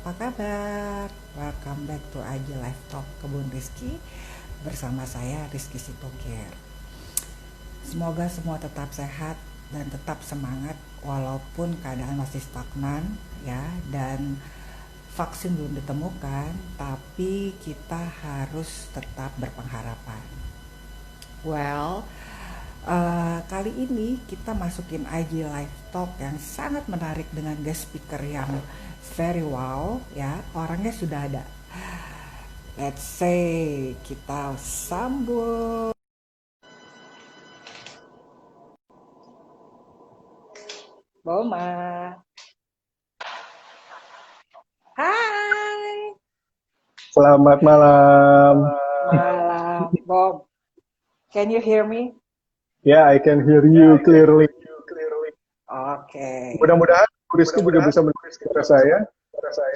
apa kabar? Welcome back to IG Live Talk Kebun Rizky bersama saya Rizky Sitoger. Semoga semua tetap sehat dan tetap semangat walaupun keadaan masih stagnan ya, dan vaksin belum ditemukan, tapi kita harus tetap berpengharapan. Well, kali ini kita masukin IG Live Talk yang sangat menarik dengan guest speaker yang very wow ya, orangnya sudah ada. Let's say kita sambut Boma. Hai. Selamat malam. Malam, Bob. Can you hear me? Ya, I can hear you clearly. Oke. Mudah-mudahan Rizky juga bisa mendengar suara saya,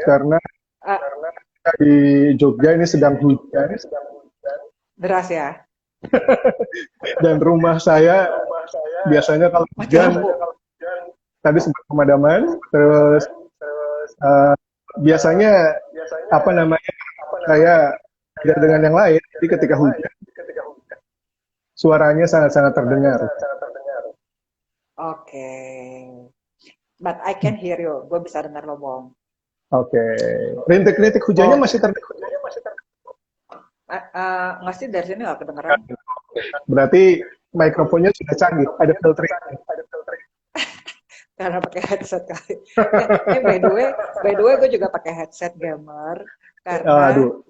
karena Ah, di Jogja ini sedang hujan, deras ya? dan rumah saya biasanya kalau Mati hujan, lampu. tadi sempat pemadaman, terus eh, biasanya, apa namanya, saya beda dengan yang lain, jadi ketika hujan, suaranya sangat-sangat terdengar. Oke. But I can hear you. Gue bisa dengar lo, Bom. Oke. Rintik-rintik hujannya Bom, masih terdengar. nggak sih dari sini nggak kedengeran? Berarti mikrofonnya sudah canggih, ada filternya. Karena pakai headset kali. By the way, gue juga pakai headset gamer karena Aduh,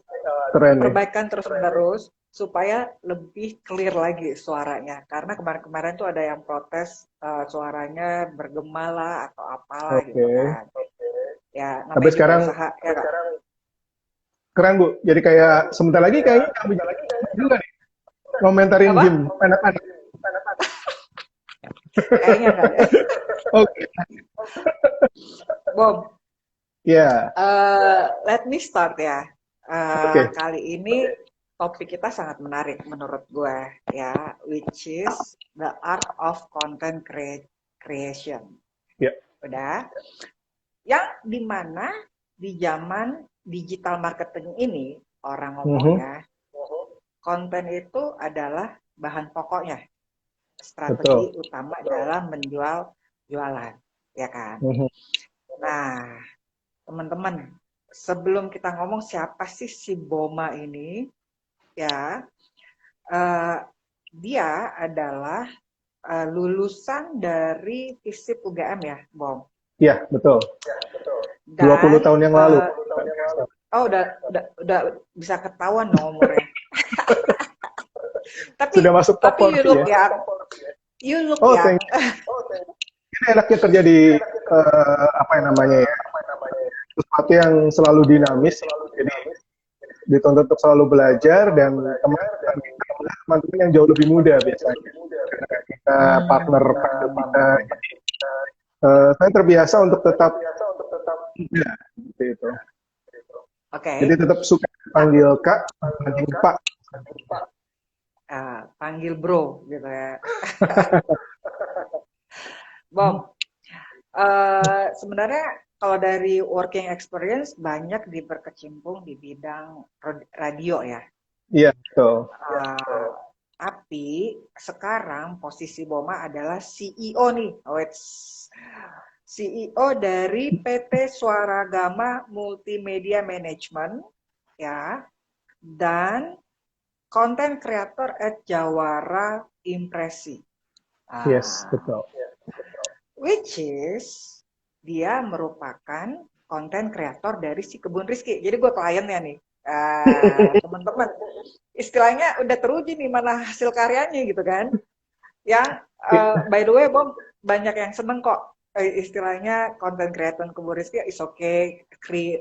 keren nih. perbaikan terus-menerus supaya lebih clear lagi suaranya. Karena kemarin-kemarin tuh ada yang protes suaranya bergema lah atau apalah gitu Oke. kan. Ya, Tapi namanya juga sekarang usaha ya Kak. keren Bu. Jadi kayak sebentar lagi kayaknya kamu juga nih komentarin Apa? game anak-anak. Kayaknya enggak deh. Oke. Bob, Ya. let me start ya. Oke. Kali ini topik kita sangat menarik menurut gue ya, which is the art of content creation. Ya. Udah. Yang dimana di zaman digital marketing ini orang ngomongnya konten itu adalah bahan pokoknya, strategi Betul. utama dalam menjual jualan, ya kan? Nah, teman-teman, sebelum kita ngomong siapa sih si Boma ini, ya, dia adalah lulusan dari FISIP UGM ya, Bom. Iya, betul. 20 Dan tahun yang lalu. oh udah bisa ketahuan dong umurnya. Sudah masuk top Tapi 40 ya. You look Oh, young. thank you. Ini enaknya kerja di apa yang namanya ya? Sesuatu yang selalu dinamis. Jadi dituntut untuk selalu belajar, dan teman-teman yang jauh lebih muda biasanya. Karena kita partner kita. Saya terbiasa untuk tetap muda, seperti itu. Oke. Jadi tetap suka panggil Kak, panggil Pak. Panggil bro gitu ya. Bom, sebenarnya kalau dari working experience banyak berkecimpung di bidang radio ya. Iya, betul. Tapi sekarang posisi Boma adalah CEO nih. CEO dari PT Swaragama Multimedia Management ya, dan content creator at Jawara Impresi. Yes, betul. Which is dia merupakan content creator dari si Kebun Rizky. Jadi gue kliennya nih. Teman-teman, istilahnya udah teruji nih mana hasil karyanya gitu kan. Yang by the way, Bom, banyak yang seneng kok. Istilahnya content creator Kebun Rizky is okay, clean,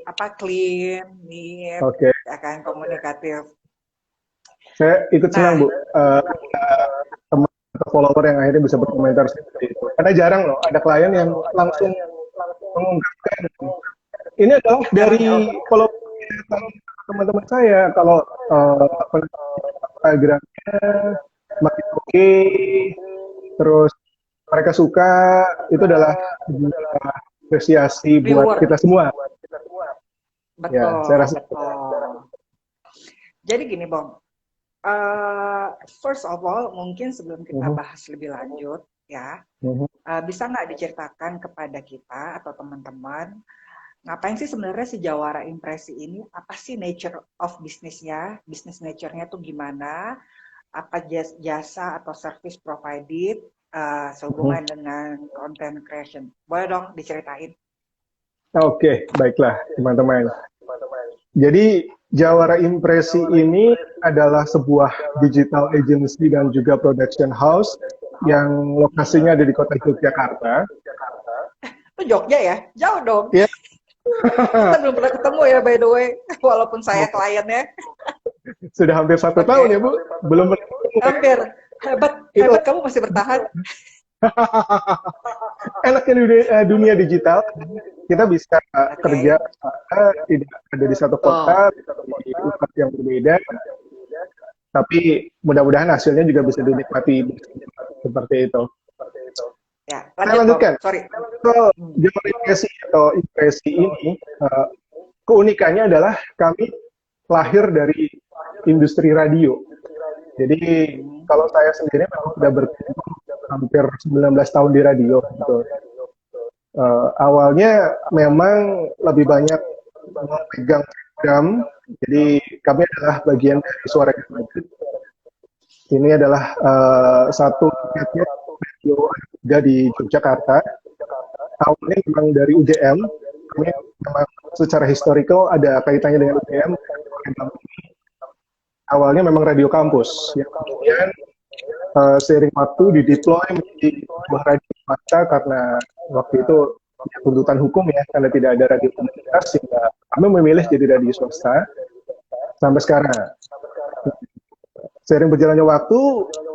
neat, ya kan, komunikatif. Saya ikut senang Bu, teman atau follower yang akhirnya bisa berkomentar seperti itu. Karena jarang loh ada klien yang langsung mengungkapkan. Ini adalah dari follower teman-teman saya. Kalau Instagramnya makin oke, terus mereka suka, itu adalah apresiasi buat kita semua. Ya, saya betul, rasa. betul. Jadi gini, Bang. First of all, mungkin sebelum kita Mhm, bahas lebih lanjut, ya, mhm. bisa nggak diceritakan kepada kita atau teman-teman, ngapain sih sebenarnya si Jawara Impresi ini? Apa sih nature of bisnisnya? Bisnis nature-nya tuh gimana? Apa jasa atau service provided Mhm. sehubungan dengan content creation? Boleh dong diceritain? Oke, baiklah teman-teman. Jadi Jawara Impresi ini adalah sebuah digital agency dan juga production house yang lokasinya ada di kota Yogyakarta. Itu Jogja ya? Jauh dong. Ya, Kita belum pernah ketemu ya by the way, walaupun saya kliennya. sudah hampir 1 tahun ya Oke, Bu, belum pernah ketemu ya. hampir. Hebat, Itu hebat kamu masih bertahan. enaknya dunia digital, kita bisa kerja Oke. tidak ada di satu Betul. kota, di tempat yang berbeda, tapi mudah-mudahan hasilnya juga bisa dinikmati seperti itu. Ya, Saya lanjut Bob. lanjutkan. Sorry. So, Hmm. jalur impresi atau impresi ini keunikannya adalah kami lahir dari industri radio. Jadi Hmm. kalau saya sendiri memang sudah berkecimpung hampir 19 tahun di radio gitu. Awalnya memang lebih banyak memegang program, jadi kami adalah bagian dari Suara Gama. Ini adalah satu unitnya radio juga di Yogyakarta. Awalnya memang dari UGM, kami memang secara historical ada kaitannya dengan UGM. Awalnya memang radio kampus, yang kemudian seiring waktu dideploy menjadi sebuah radio swasta karena waktu itu tuntutan hukum ya, karena tidak ada radio komunitas, sehingga kami memilih jadi radio swasta sampai sekarang. Seiring berjalannya waktu,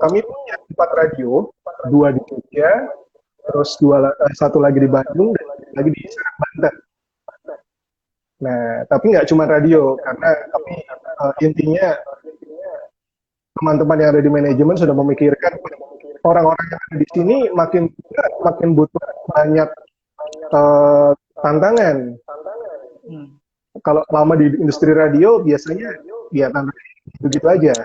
kami punya 4 radio, 2 di Jogja, terus satu lagi di Bandung, dan lagi di Serang, Banten. Nah, tapi nggak cuma radio, karena kami intinya teman-teman yang ada di manajemen sudah memikirkan orang-orang yang ada di sini makin butuh banyak uh, tantangan. Hmm. Kalau lama di industri radio biasanya ya tantangan begitu aja.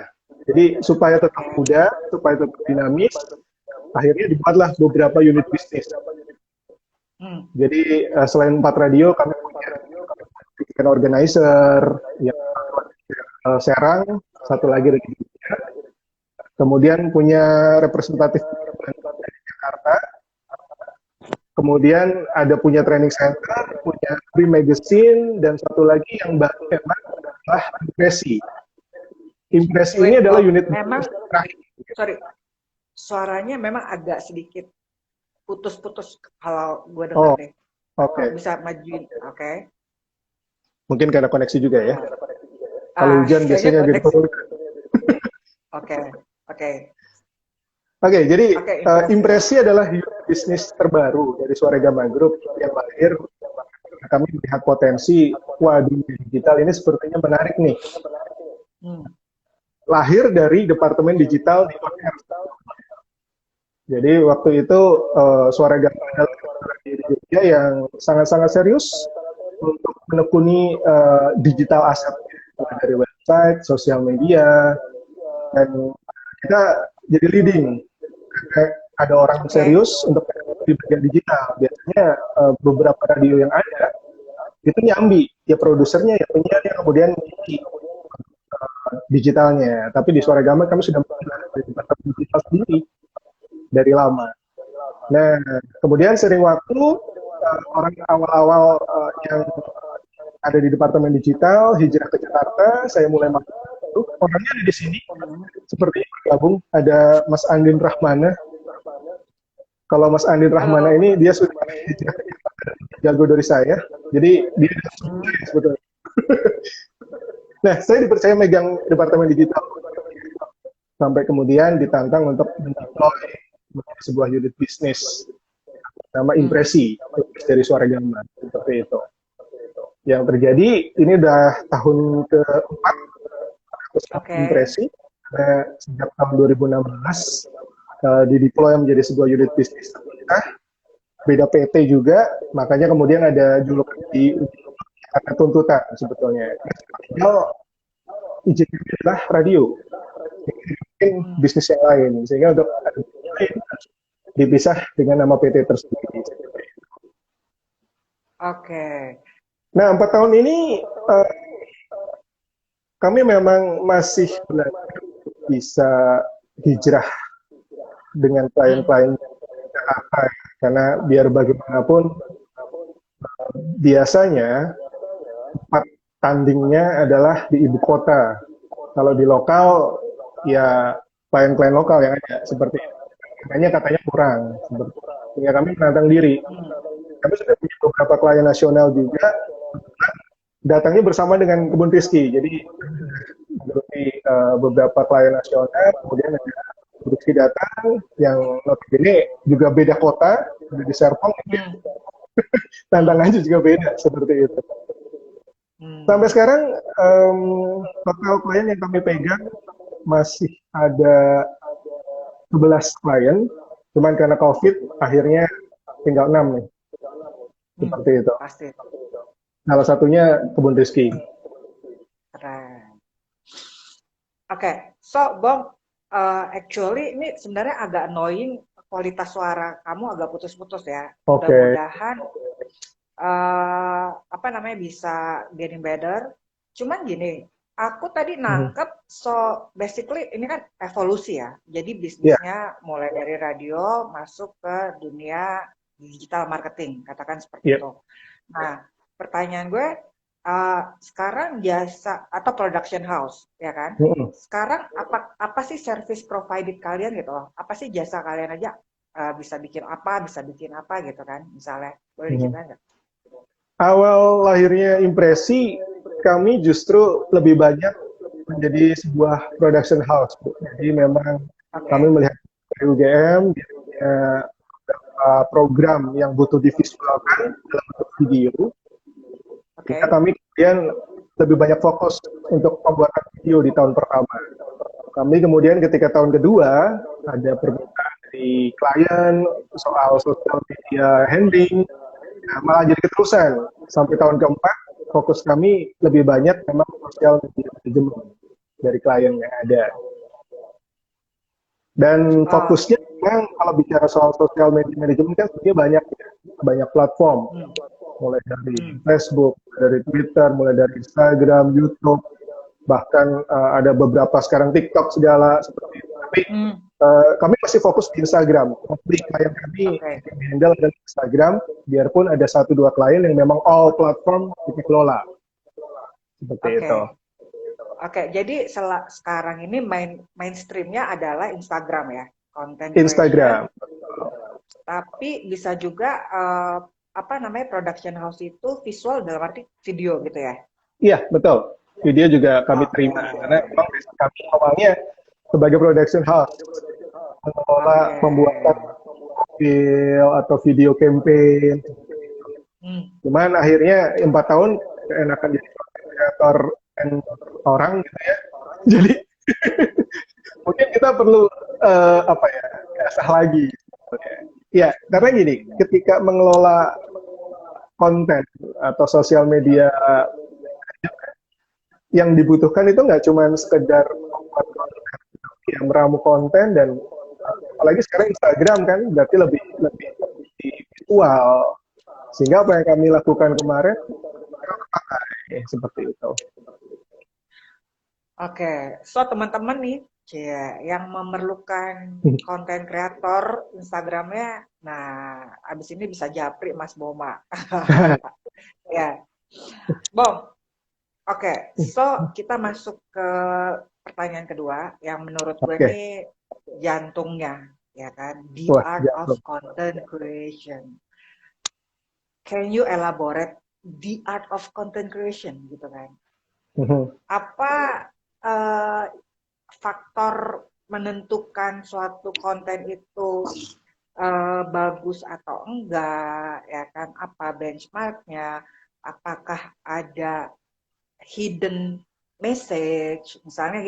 Jadi supaya tetap muda, supaya tetap dinamis, akhirnya dibuatlah beberapa unit bisnis. Jadi selain 4 radio, kami punya organizer, yang Serang, satu lagi dari kemudian punya representatif dari Jakarta, kemudian ada punya training center, punya free magazine, dan satu lagi yang baru memang adalah impresi. Impresi ini adalah unit memang sorry, suaranya memang agak sedikit putus-putus kalau gue dengar deh. Oke. Bisa majuin, oke. Mungkin karena koneksi juga ya. Kalau hujan biasanya gitu. Oke. Oke, jadi Impresi adalah bisnis terbaru dari Suara Gama Group yang lahir. Kami melihat potensi, wah dunia digital ini sepertinya menarik nih. Lahir dari Departemen Digital di Koneer. Jadi waktu itu Suara Gama adalah di Jogja yang sangat-sangat serius untuk menekuni digital aset dari website, sosial media, dan kita jadi leading. Ada orang serius untuk di bagian digital. Biasanya beberapa radio yang ada itu nyambi, ya produsernya, ya penyiarnya, kemudian digitalnya. Tapi di Suara Gama kami sudah memiliki digital sendiri dari lama. Nah, kemudian sering waktu orang awal-awal yang ada di Departemen Digital hijrah ke Jakarta, saya mulai masuk. Orangnya ada di sini, seperti bergabung. Ada Mas Andin Rahmana. Kalau Mas Andin Rahmana ini dia sudah hijrah ke Jakarta, jago dari saya. Jadi dia sebetulnya. Nah, saya dipercaya megang Departemen Digital sampai kemudian ditantang untuk mendeploy sebuah unit bisnis nama Impresi dari Suara Gama, seperti itu. Yang terjadi ini udah tahun keempat Impresi, sejak tahun 2016 dideploy menjadi sebuah unit bisnis kita, beda PT juga, makanya kemudian ada julukan di ada tuntutan sebetulnya. Tinggal izinnya adalah radio, mungkin bisnis yang lain, sehingga untuk lain dipisah dengan nama PT tersebut. Oke. Nah, 4 tahun ini kami memang masih belajar bisa hijrah dengan klien-klien Jakarta, karena biar bagaimanapun biasanya tempat tandingnya adalah di ibu kota. Kalau di lokal, ya klien-klien lokal yang ada seperti itu. Katanya kurang. Sehingga kami menantang diri. Kami sudah punya beberapa klien nasional juga, datangnya bersama dengan Kebun Rizky. Jadi beberapa klien nasional, kemudian ada Kebun Rizky datang, yang notabene juga beda kota, di Serpong. Tantangannya juga beda seperti itu. Sampai sekarang total klien yang kami pegang masih ada 11 klien, cuman karena COVID akhirnya tinggal 6 nih. Seperti itu. Pasti. Salah satunya Kebun Rizky. Keren. Oke, so Bong, actually ini sebenarnya agak annoying, kualitas suara kamu agak putus-putus ya. Oke. Mudah-mudahan bisa getting better. Cuman gini, aku tadi nangkep, so basically ini kan evolusi ya. Jadi bisnisnya mulai dari radio masuk ke dunia digital marketing, katakan seperti itu. Nah, pertanyaan gue, sekarang jasa atau production house, ya kan? Sekarang apa sih service provided kalian gitu loh? Apa sih jasa kalian aja? Bisa bikin apa gitu kan? Misalnya, boleh diceritain nggak? Awal lahirnya Impresi, kami justru lebih banyak menjadi sebuah production house. Jadi memang kami melihat dari UGM, program yang butuh divisualkan dalam bentuk video. Kami kemudian lebih banyak fokus untuk pembuatan video di tahun pertama. Kami kemudian ketika tahun kedua ada permintaan dari klien soal social media handling, malah jadi keterusan. Sampai tahun keempat, fokus kami lebih banyak memang social media management dari klien yang ada. Dan fokusnya memang kalau bicara soal social media management kan sebenarnya banyak platform. Mulai dari Facebook, dari Twitter, mulai dari Instagram, YouTube, bahkan ada beberapa sekarang TikTok segala seperti itu. Tapi kami masih fokus di Instagram. Klien kami handle dari Instagram, biarpun ada 1-2 klien yang memang all platform dikelola. Seperti itu. Oke, jadi sekarang ini mainstreamnya adalah Instagram ya, konten Instagram. Tapi bisa juga production house itu visual dalam arti video gitu ya? Iya, betul. Video juga kami terima karena memang kami awalnya sebagai production house mengelola pembuatan profil atau video campaign. Cuman akhirnya 4 tahun keenakan jadi kreator orang gitu ya. Jadi mungkin kita perlu asah lagi. Ya, karena gini, ketika mengelola konten atau sosial media, yang dibutuhkan itu nggak cuma sekedar meramu konten, dan apalagi sekarang Instagram kan berarti lebih visual, sehingga apa yang kami lakukan kemarin seperti itu. Oke, so teman-teman nih yang memerlukan konten kreator Instagramnya, nah abis ini bisa japri Mas Boma. Ya, Bom. Oke, so kita masuk ke pertanyaan kedua yang menurut gue ini jantungnya, ya kan? The art of content creation. Can you elaborate the art of content creation, gitu kan? Apa faktor menentukan suatu konten itu bagus atau enggak, ya kan? Apa benchmarknya? Apakah ada hidden message? Misalnya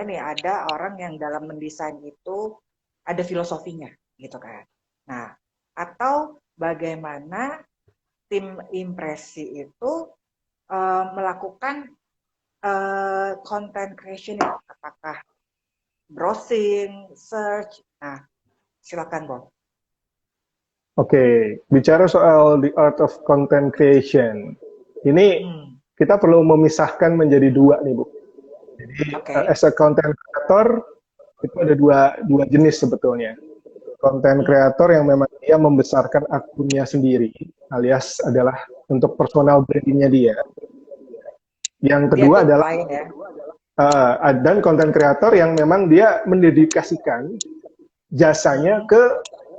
nih ada orang yang dalam mendesain itu ada filosofinya, gitu kan? Nah, atau bagaimana tim Impresi itu melakukan content creation ya, apakah browsing, search. Nah, silakan, Bob. Oke, bicara soal the art of content creation, ini Hmm, kita perlu memisahkan menjadi dua nih, Bu. Jadi, oke. as a content creator, itu ada dua jenis sebetulnya. Content Hmm, creator yang memang dia membesarkan akunnya sendiri, alias adalah untuk personal brandingnya dia. Yang dia kedua tuh adalah klien ya. dan content creator yang memang dia mendedikasikan jasanya Hmm, ke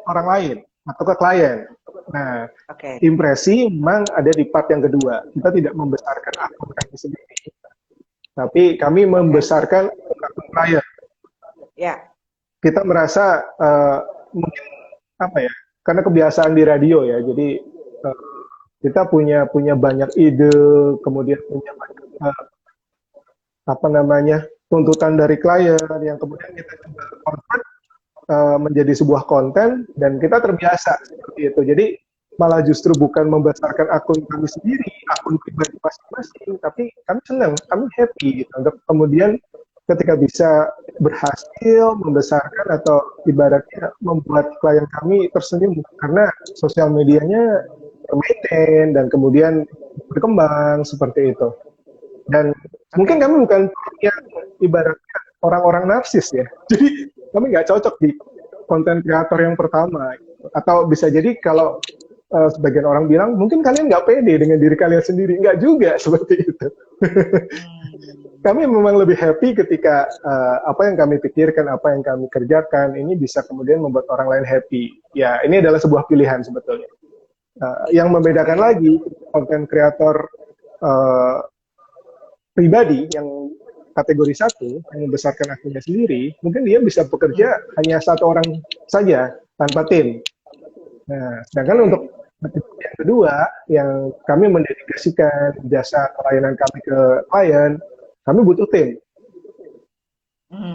orang lain atau ke klien. Nah, oke. impresi memang ada di part yang kedua. Kita tidak membesarkan akun kami sendiri, tapi kami Oke. membesarkan akun klien. Ya. Kita merasa mungkin apa ya? Karena kebiasaan di radio ya, jadi kita punya banyak ide, kemudian punya banyak apa namanya tuntutan dari klien yang kemudian kita coba convert menjadi sebuah konten dan kita terbiasa seperti itu. Jadi malah justru bukan membesarkan akun kami sendiri, akun pribadi masing-masing, tapi kami senang, kami happy gitu. Untuk kemudian ketika bisa berhasil membesarkan atau ibaratnya membuat klien kami tersenyum karena sosial medianya termaintain dan kemudian berkembang seperti itu. Dan mungkin Oke. kami bukan yang ibaratnya orang-orang narsis ya. Jadi kami nggak cocok di konten kreator yang pertama. Atau bisa jadi kalau sebagian orang bilang, mungkin kalian nggak pede dengan diri kalian sendiri. Nggak juga seperti itu. Hmm, Kami memang lebih happy ketika apa yang kami pikirkan, apa yang kami kerjakan, ini bisa kemudian membuat orang lain happy. Ya, ini adalah sebuah pilihan sebetulnya. Yang membedakan oke. lagi konten kreator uh, pribadi yang kategori satu yang membesarkan akunnya sendiri, mungkin dia bisa bekerja Hmm, hanya satu orang saja tanpa tim. Nah, sedangkan untuk oke. yang kedua, yang kami mendedikasikan jasa pelayanan kami ke klien, kami butuh tim.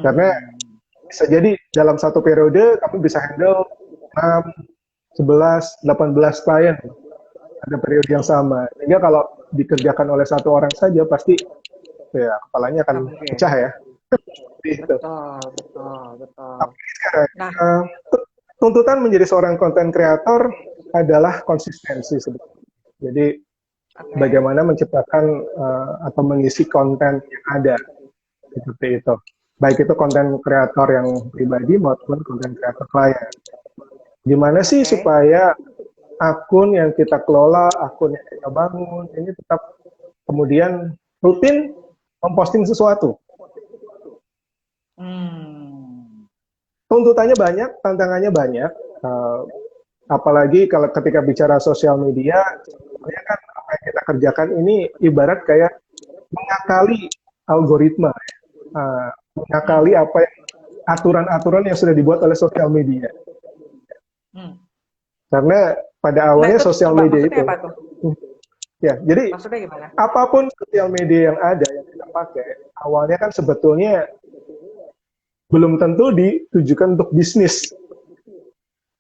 Karena Hmm, bisa jadi dalam satu periode kami bisa handle 6, 11, 18 klien pada periode yang hmm. sama. Sehingga kalau dikerjakan oleh satu orang saja pasti ya kepalanya akan Oke. pecah ya. Itu. Betul, betul, betul. Tapi sekarang, Nah, tuntutan menjadi seorang konten kreator adalah konsistensi sebetulnya. Jadi oke. bagaimana menciptakan atau mengisi konten yang ada seperti itu. Baik itu konten kreator yang pribadi maupun konten kreator klien. Gimana sih Oke. supaya akun yang kita kelola, akun yang kita bangun, ini tetap kemudian rutin memposting sesuatu. Hmm, Tuntutannya banyak, tantangannya banyak. Uh, Apalagi kalau ketika bicara sosial media, sebenarnya kan apa yang kita kerjakan ini ibarat kayak mengakali algoritma, mengakali hmm, apa aturan-aturan yang sudah dibuat oleh sosial media. hmm. Karena pada Nah, awalnya itu sosial coba media maksudnya itu, apa tuh? ya, jadi Maksudnya gimana? apapun sosial media yang ada yang kita pakai, awalnya kan sebetulnya belum tentu ditujukan untuk bisnis.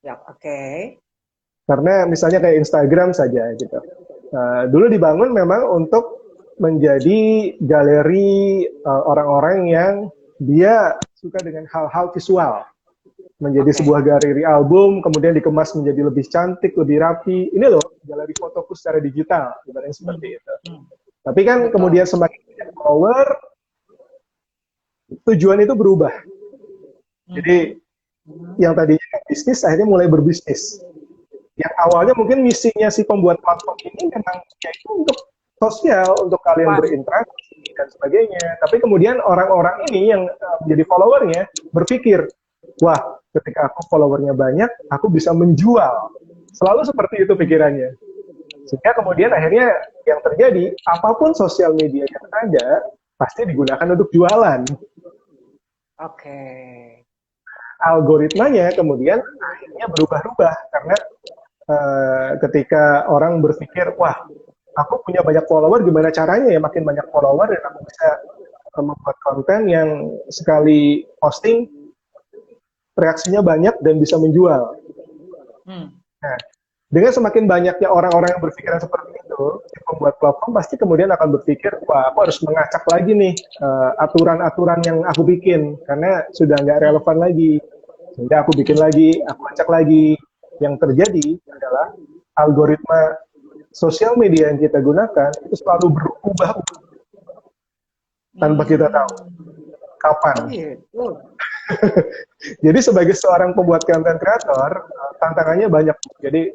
Ya, oke. Karena misalnya kayak Instagram saja gitu. Dulu dibangun memang untuk menjadi galeri orang-orang yang dia suka dengan hal-hal visual. Menjadi Oke. sebuah galeri album, kemudian dikemas menjadi lebih cantik, lebih rapi. Ini loh, galeri fotoku secara digital, ibaratnya Hmm, seperti itu. hmm. Tapi kan kemudian Betul. semakin banyak follower, tujuan itu berubah. Mhm, Jadi mhm. yang tadinya bisnis, akhirnya mulai berbisnis. Yang awalnya mungkin misinya si pembuat platform ini memang yaitu untuk sosial, untuk kalian Wah, berinteraksi dan sebagainya. Tapi kemudian orang-orang ini yang menjadi followernya berpikir, wah, ketika aku followernya banyak, aku bisa menjual. Selalu seperti itu hmm, pikirannya. Sehingga kemudian hmm. akhirnya yang terjadi, apapun sosial media yang ada, pasti digunakan untuk jualan. Oke. Algoritmanya kemudian akhirnya berubah-ubah karena ketika orang berpikir, wah, aku punya banyak follower, gimana caranya ya makin banyak follower dan aku bisa membuat konten yang sekali posting reaksinya banyak dan bisa menjual. Hmm, Nah, Dengan semakin banyaknya orang-orang yang berpikiran seperti itu, si pembuat platform pasti kemudian akan berpikir, wah aku harus mengacak lagi nih aturan-aturan yang aku bikin, karena sudah nggak relevan lagi. Sehingga aku bikin lagi, aku acak lagi. Yang terjadi adalah algoritma sosial media yang kita gunakan itu selalu berubah tanpa kita tahu kapan. Oh gitu. Jadi sebagai seorang pembuat konten kreator, tantangannya banyak. Jadi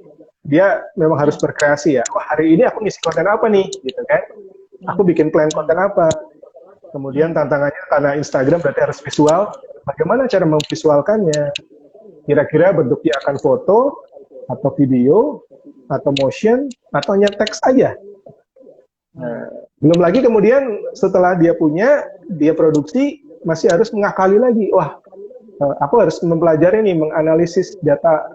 dia memang harus berkreasi ya. Wah, hari ini aku ngisi konten apa nih, gitu kan? Aku bikin plan konten apa. Kemudian tantangannya karena Instagram berarti harus visual. Bagaimana cara memvisualkannya? Kira-kira bentuknya akan foto, atau video, atau motion, atau hanya teks aja. Nah, belum lagi kemudian setelah dia punya, dia produksi, masih harus mengakali lagi. Wah, aku harus mempelajari nih, menganalisis data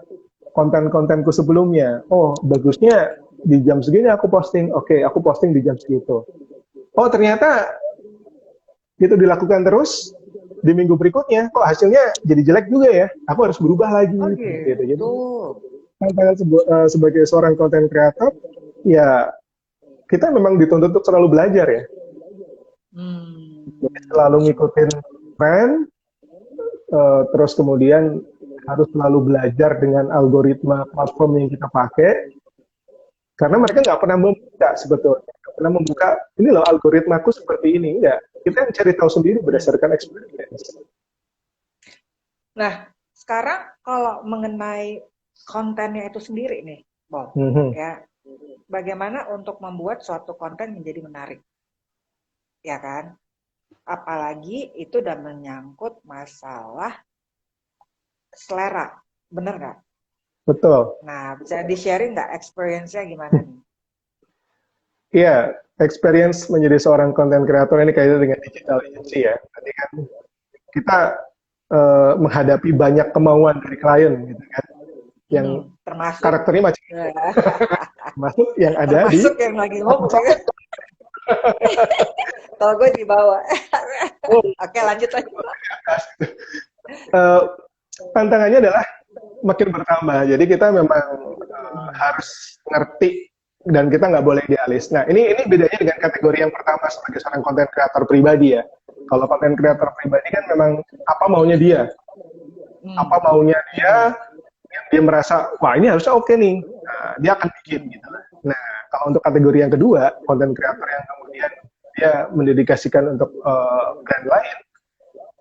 konten-kontenku sebelumnya. Oh, bagusnya di jam segini aku posting. Oke, aku posting di jam segitu. Oh, ternyata itu dilakukan terus, di minggu berikutnya, kok hasilnya jadi jelek juga ya. Aku harus berubah lagi. Oh Gitu. Jadi, gitu. tantangan sebagai seorang konten kreator, ya kita memang dituntut untuk selalu belajar ya. Jadi, selalu ngikutin tren, terus kemudian harus selalu belajar dengan algoritma platform yang kita pakai, karena mereka nggak pernah membuka sebetulnya, nggak pernah membuka, ini loh algoritmaku seperti ini, enggak. Kita yang cari tahu sendiri berdasarkan experience. Nah, sekarang kalau mengenai kontennya itu sendiri nih, Bob, ya, bagaimana untuk membuat suatu konten menjadi menarik, ya kan? Apalagi itu udah menyangkut masalah selera, bener nggak? Betul. Nah, bisa di-sharing nggak experience-nya gimana nih? Iya, experience menjadi seorang content creator ini kaitan dengan digital agency ya. Nanti kan kita menghadapi banyak kemauan dari klien gitu kan, yang termasuk karakternya macam termasuk yang ada termasuk yang lagi ngomong ya. Kalau gue di bawah. Oke, lanjut lagi. Tantangannya adalah makin bertambah. Jadi kita memang harus ngerti dan kita nggak boleh idealis. Nah, ini bedanya dengan kategori yang pertama sebagai seorang konten kreator pribadi ya. Kalau konten kreator pribadi kan memang apa maunya dia. Apa maunya dia, yang dia merasa, wah ini harusnya oke nih. Nah, dia akan bikin gitu. Nah, kalau untuk kategori yang kedua, konten kreator yang kemudian dia mendedikasikan untuk brand lain,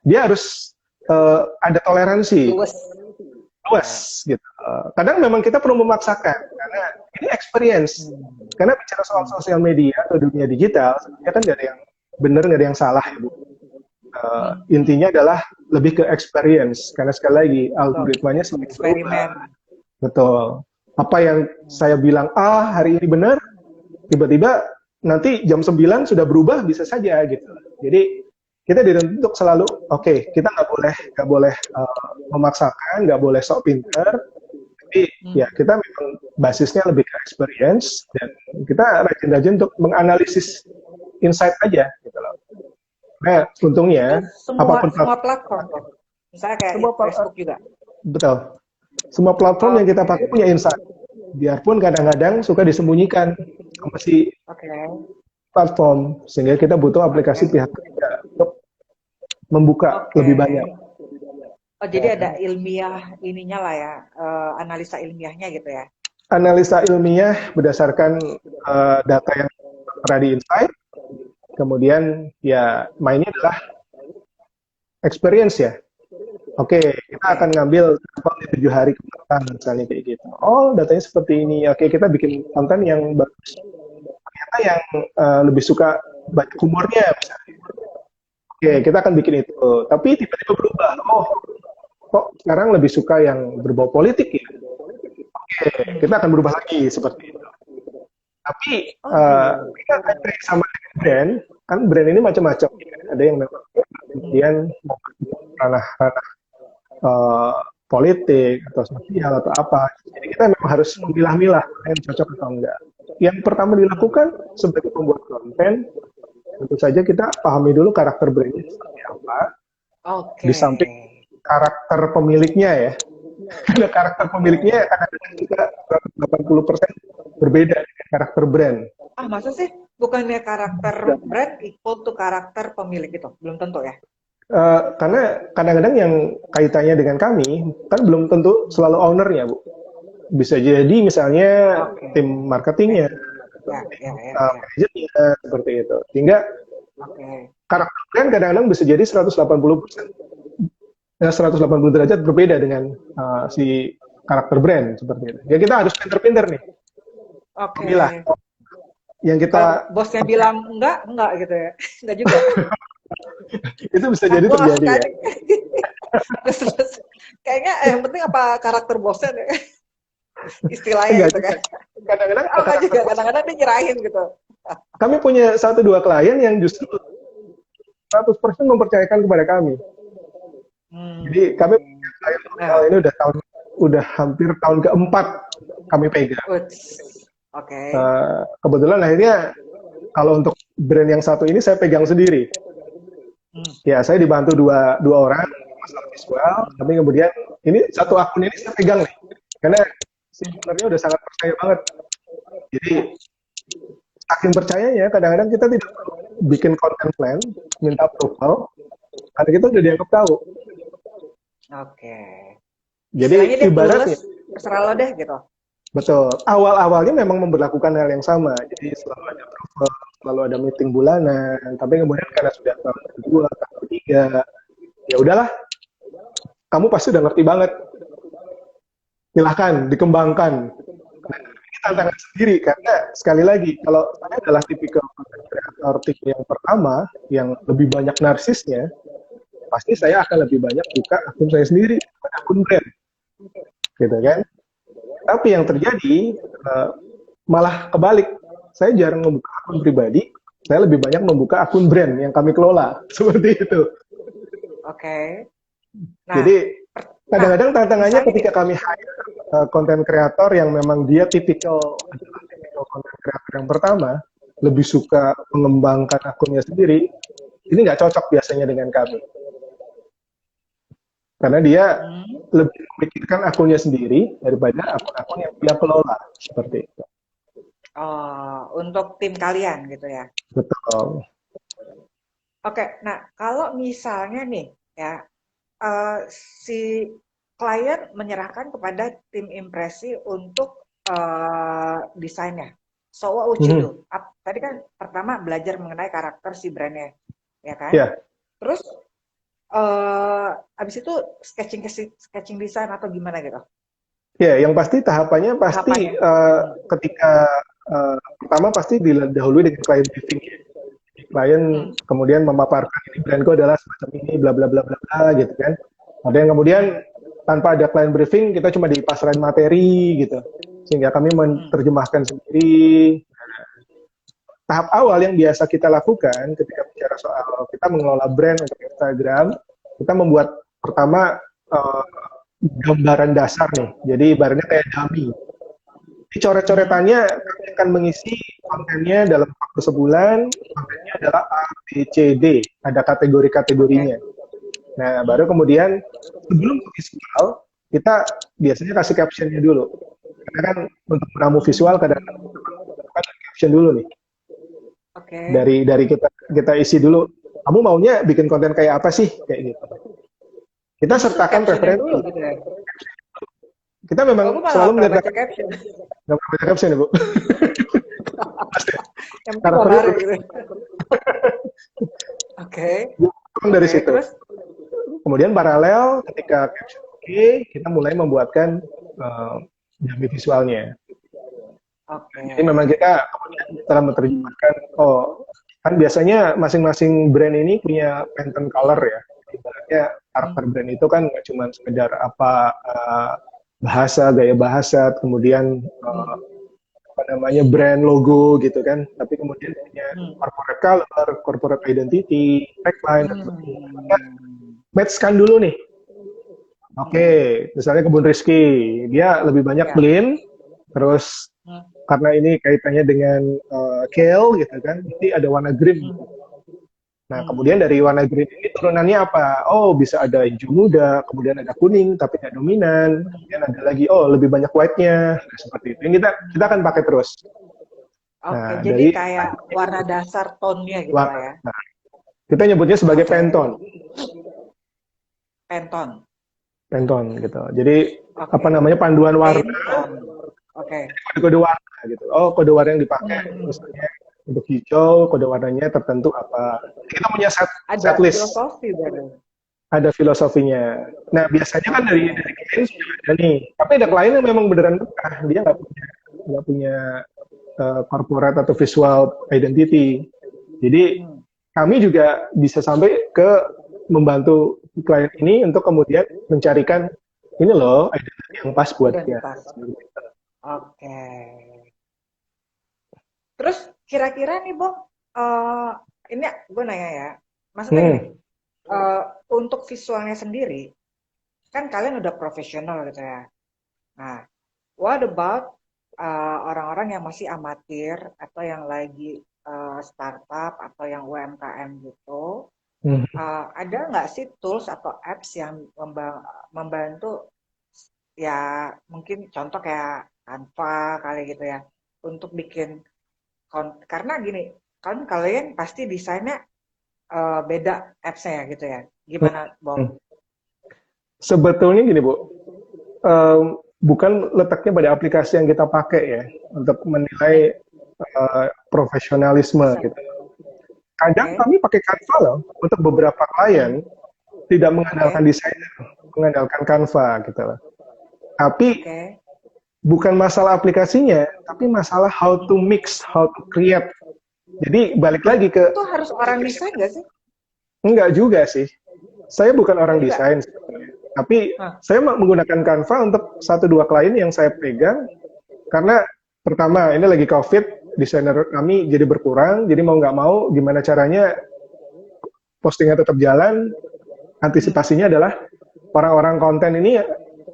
dia harus ada toleransi. Luas gitu. Kadang memang kita perlu memaksakan karena ini experience. Karena bicara soal sosial media atau dunia digital, sebenarnya kan nggak ada yang benar, nggak ada yang salah ya Bu. Intinya adalah lebih ke experience. Karena sekali lagi algoritmanya semakin berubah. Betul. Apa yang saya bilang hari ini benar, tiba-tiba nanti jam 9 sudah berubah, bisa saja gitu. Jadi kita dituntut untuk selalu kita nggak boleh memaksakan, nggak boleh sok pinter, tapi ya kita memang basisnya lebih ke experience dan kita rajin-rajin untuk menganalisis insight aja gitu loh. Nah, untungnya semua platform, misalnya kayak Facebook juga. Betul. Semua platform yang kita pakai punya insight. Biarpun kadang-kadang suka disembunyikan sama si platform, sehingga kita butuh aplikasi pihak ketiga untuk membuka lebih banyak. Oh, jadi ada ilmiah ininya lah ya, analisa ilmiahnya gitu ya? Analisa ilmiah berdasarkan data yang pernah di insight, kemudian ya mainnya adalah experience ya. Oke, kita akan ngambil konten 7 hari ke belakang misalnya kayak gitu. Oh, datanya seperti ini. Oke, kita bikin konten yang bagus. Ternyata yang lebih suka baca humornya misalnya. Oke, kita akan bikin itu. Tapi tiba-tiba berubah. Oh, kok sekarang lebih suka yang berbau politik ya? Oke, kita akan berubah lagi seperti itu. Tapi kita akan sama dengan brand. Kan brand ini macam-macam. Ada yang memang kemudian ranah-ranah politik atau sosial atau apa. Jadi kita memang harus memilah-milah yang cocok atau enggak. Yang pertama dilakukan sebagai pembuat konten, tentu saja kita pahami dulu karakter brandnya seperti apa. Di samping karakter pemiliknya ya. Karena karakter pemiliknya kadang-kadang juga 180% berbeda dengan karakter brand. Ah, masa sih? Bukannya karakter brand equal to karakter pemilik itu? Belum tentu ya? Karena kadang-kadang yang kaitannya dengan kami kan belum tentu selalu ownernya, Bu. Bisa jadi misalnya Oke. tim marketingnya, Ya, ya, ya, ya. manajernya, seperti itu. Sehingga Oke. karakter brand kadang-kadang bisa jadi 180%, 180 derajat berbeda dengan si karakter brand seperti itu. Ya kita harus pinter-pinter nih, Oke. memilah yang Kalau kita bosnya bilang enggak gitu ya. Enggak juga. itu bisa Ah, jadi gua nggak terjadi suka ya. nih. Terus, kayaknya yang penting apa karakter bosnya deh. Istilahnya Enggak gitu juga. kan. Kadang-kadang Oh, enggak karakter juga. bos, Kadang-kadang dia nyerahin gitu. kami punya satu dua klien yang justru 100% mempercayakan kepada kami. Jadi kami Hmm. punya klien Nah, ini udah hampir tahun keempat kami pegang. oke. Kebetulan akhirnya kalau untuk brand yang satu ini saya pegang sendiri. Hmm. Ya saya dibantu dua orang masalah visual, tapi kemudian ini satu akun ini saya pegang nih, karena si ownernya udah sangat percaya banget. Jadi saking percayanya kadang-kadang kita tidak perlu bikin content plan, minta approval, karena kita udah dianggap tahu. Oke. Istilahnya Jadi dia ibaratnya, clueless, terserah lo deh gitu. betul, awal-awalnya memang memperlakukan hal yang sama, jadi selalu ada approval, selalu ada meeting bulanan, tapi kemudian karena sudah tahun kedua, tahun ketiga, ya udahlah, kamu pasti udah ngerti banget, silahkan dikembangkan. Nah, ini tantangan sendiri karena sekali lagi kalau saya adalah tipikal kreator tipe yang pertama yang lebih banyak narsisnya, pasti saya akan lebih banyak buka akun saya sendiri daripada akun brand, gitu kan? Tapi yang terjadi malah kebalik, saya jarang membuka akun pribadi, saya lebih banyak membuka akun brand yang kami kelola, seperti itu. Oke. Nah, Jadi kadang-kadang tantangannya misalnya nih, ketika kami hire konten kreator yang memang dia tipikal konten kreator yang pertama, lebih suka mengembangkan akunnya sendiri, ini nggak cocok biasanya dengan kami. Karena dia lebih memikirkan akunnya sendiri daripada akun-akun yang dia kelola, seperti itu. untuk tim kalian gitu ya. Betul. Oke, nah kalau misalnya nih ya, si klien menyerahkan kepada tim impresi untuk desainnya. So what would you do? Tadi kan pertama belajar mengenai karakter si brandnya, ya kan? Ya, Terus abis itu sketching desain atau gimana gitu? ya, yang pasti tahapannya pasti Tahapannya. ketika pertama pasti didahului dengan client briefing. Klien kemudian memaparkan ini brandku adalah semacam ini, bla bla bla bla bla, gitu kan. Ada yang kemudian tanpa ada client briefing kita cuma dipasrahin materi gitu, sehingga kami menerjemahkan sendiri. Tahap awal yang biasa kita lakukan ketika bicara soal kita mengelola brand untuk Instagram, kita membuat pertama gambaran dasar nih, jadi ibaratnya kayak dummy. Di coret-coretannya kami akan mengisi kontennya dalam waktu sebulan. Kontennya adalah A, B, C, D. Ada kategori-kategorinya. Nah, baru kemudian sebelum visual, kita biasanya kasih captionnya dulu. Karena kan untuk meramu visual kadang-kadang kita caption dulu nih. Dari kita isi dulu. Kamu maunya bikin konten kayak apa sih? Kayak gitu. Kita sertakan preferensi. Gitu ya? Kita memang selalu menyertakan caption. Nggak pernah baca caption ya, Bu? Yang penting gitu. Oke. Dari situ. Terus? Kemudian paralel ketika caption oke, kita mulai membuatkan dummy visualnya. Jadi memang kita telah menerjemahkan, kan biasanya masing-masing brand ini punya Pantone color ya. Ibaratnya karakter brand itu kan nggak cuma sekedar bahasa, gaya bahasa, kemudian brand logo gitu kan, tapi kemudian punya corporate color, corporate identity, tagline, dan sebagainya. Matchkan dulu nih. Oke, misalnya Kebun Rizky, dia lebih banyak clean, terus karena ini kaitannya dengan kale gitu kan, jadi ada warna green. Nah, Hmm. kemudian dari warna green ini turunannya apa? Oh, bisa ada hijau muda, kemudian ada kuning tapi nggak dominan, kemudian ada lagi oh lebih banyak white-nya. Nah, seperti itu. Ini kita akan pakai terus. Oke, Nah, jadi dari kayak warna dasar tone-nya gitu lah warna. ya. Nah, kita nyebutnya sebagai Oke, Pantone. Pantone. Pantone gitu. Jadi apa Oke, namanya panduan warna, Pantone. Oke. kode-kode warna gitu. Oh, kode warna yang dipakai Hmm. misalnya untuk hijau, kode warnanya tertentu apa. Kita punya set Ada list, filosofi berarti. ada filosofinya. Nah, biasanya kan Oke. dari klien sudah ada nih. Tapi ada klien yang memang beneran bekah, dia nggak punya corporate atau visual identity. Jadi Hmm. kami juga bisa sampai ke membantu klien ini untuk kemudian mencarikan ini loh identity yang pas buat dia. Identitas. Oke. Terus kira-kira nih, Bang, eh ini gue nanya ya. Maksudnya gini, Hmm, eh, untuk visualnya sendiri, kan kalian udah profesional gitu ya. Nah, what about orang-orang yang masih amatir atau yang lagi startup atau yang UMKM gitu? hmm. Ada nggak sih tools atau apps yang membantu ya mungkin contoh kayak Canva kali gitu ya untuk bikin karena gini kan kalian pasti desainnya beda appsnya ya gitu ya. Gimana, Bob? Hmm. Sebetulnya gini Bu, bukan letaknya pada aplikasi yang kita pakai ya untuk menilai profesionalisme Desain. gitu. Kadang Oke, kami pakai Canva loh untuk beberapa klien tidak mengandalkan oke, desainer, mengandalkan Canva gitu loh. Tapi oke. bukan masalah aplikasinya, tapi masalah how to mix, how to create. Jadi balik lagi ke Itu harus orang desain nggak sih? enggak juga sih. Saya bukan Oh, orang enggak. desain sebetulnya. Tapi Hah. saya menggunakan Canva untuk satu dua klien yang saya pegang karena pertama ini lagi COVID, desainer kami jadi berkurang, jadi mau nggak mau gimana caranya postingnya tetap jalan, Hmm. antisipasinya adalah orang-orang konten ini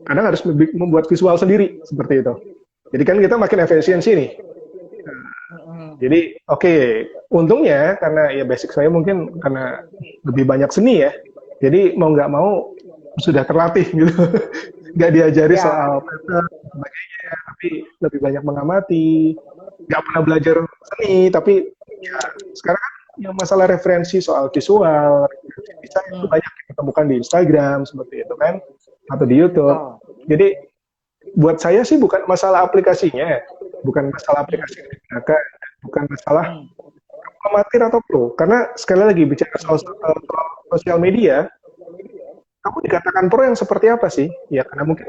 kadang harus membuat visual sendiri seperti itu. Jadi kan kita makin efisiensi nih. Mm-mm. Jadi untungnya karena ya basic saya mungkin karena lebih banyak seni ya. Jadi mau nggak mau sudah terlatih gitu. Nggak diajari Ya, soal pattern dan sebagainya, tapi lebih banyak mengamati. Nggak pernah belajar seni, tapi ya sekarang kan yang masalah referensi soal visual, referensi desain itu hmm, banyak kita temukan di Instagram seperti itu kan, atau di YouTube. betul. Jadi buat saya sih bukan masalah aplikasinya, bukan masalah Hmm, aplikasi yang digunakan, bukan masalah hmm, amatir atau pro. Karena sekali lagi bicara soal sosial media, kamu dikatakan pro yang seperti apa sih? Ya karena mungkin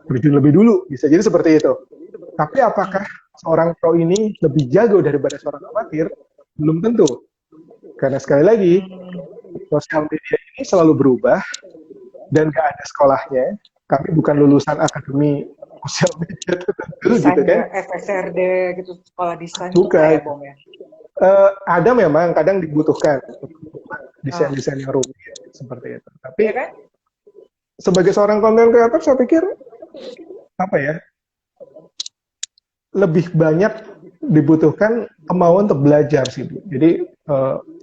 terjun lebih dulu, bisa jadi seperti itu. Tapi apakah hmm. seorang pro ini lebih jago daripada seorang amatir? Belum tentu. Karena sekali lagi, Hmm. sosial media ini selalu berubah dan gak ada sekolahnya. Kami bukan lulusan akademi sosial media tertentu gitu Desainnya kan. FSRD gitu, sekolah desain itu enggak ya, Bukan. Bom ya? Ada memang kadang dibutuhkan Ah, desain-desain yang rumit seperti itu. Tapi ya kan? sebagai seorang konten kreator saya pikir apa ya lebih banyak dibutuhkan kemauan untuk belajar sih Bu. Jadi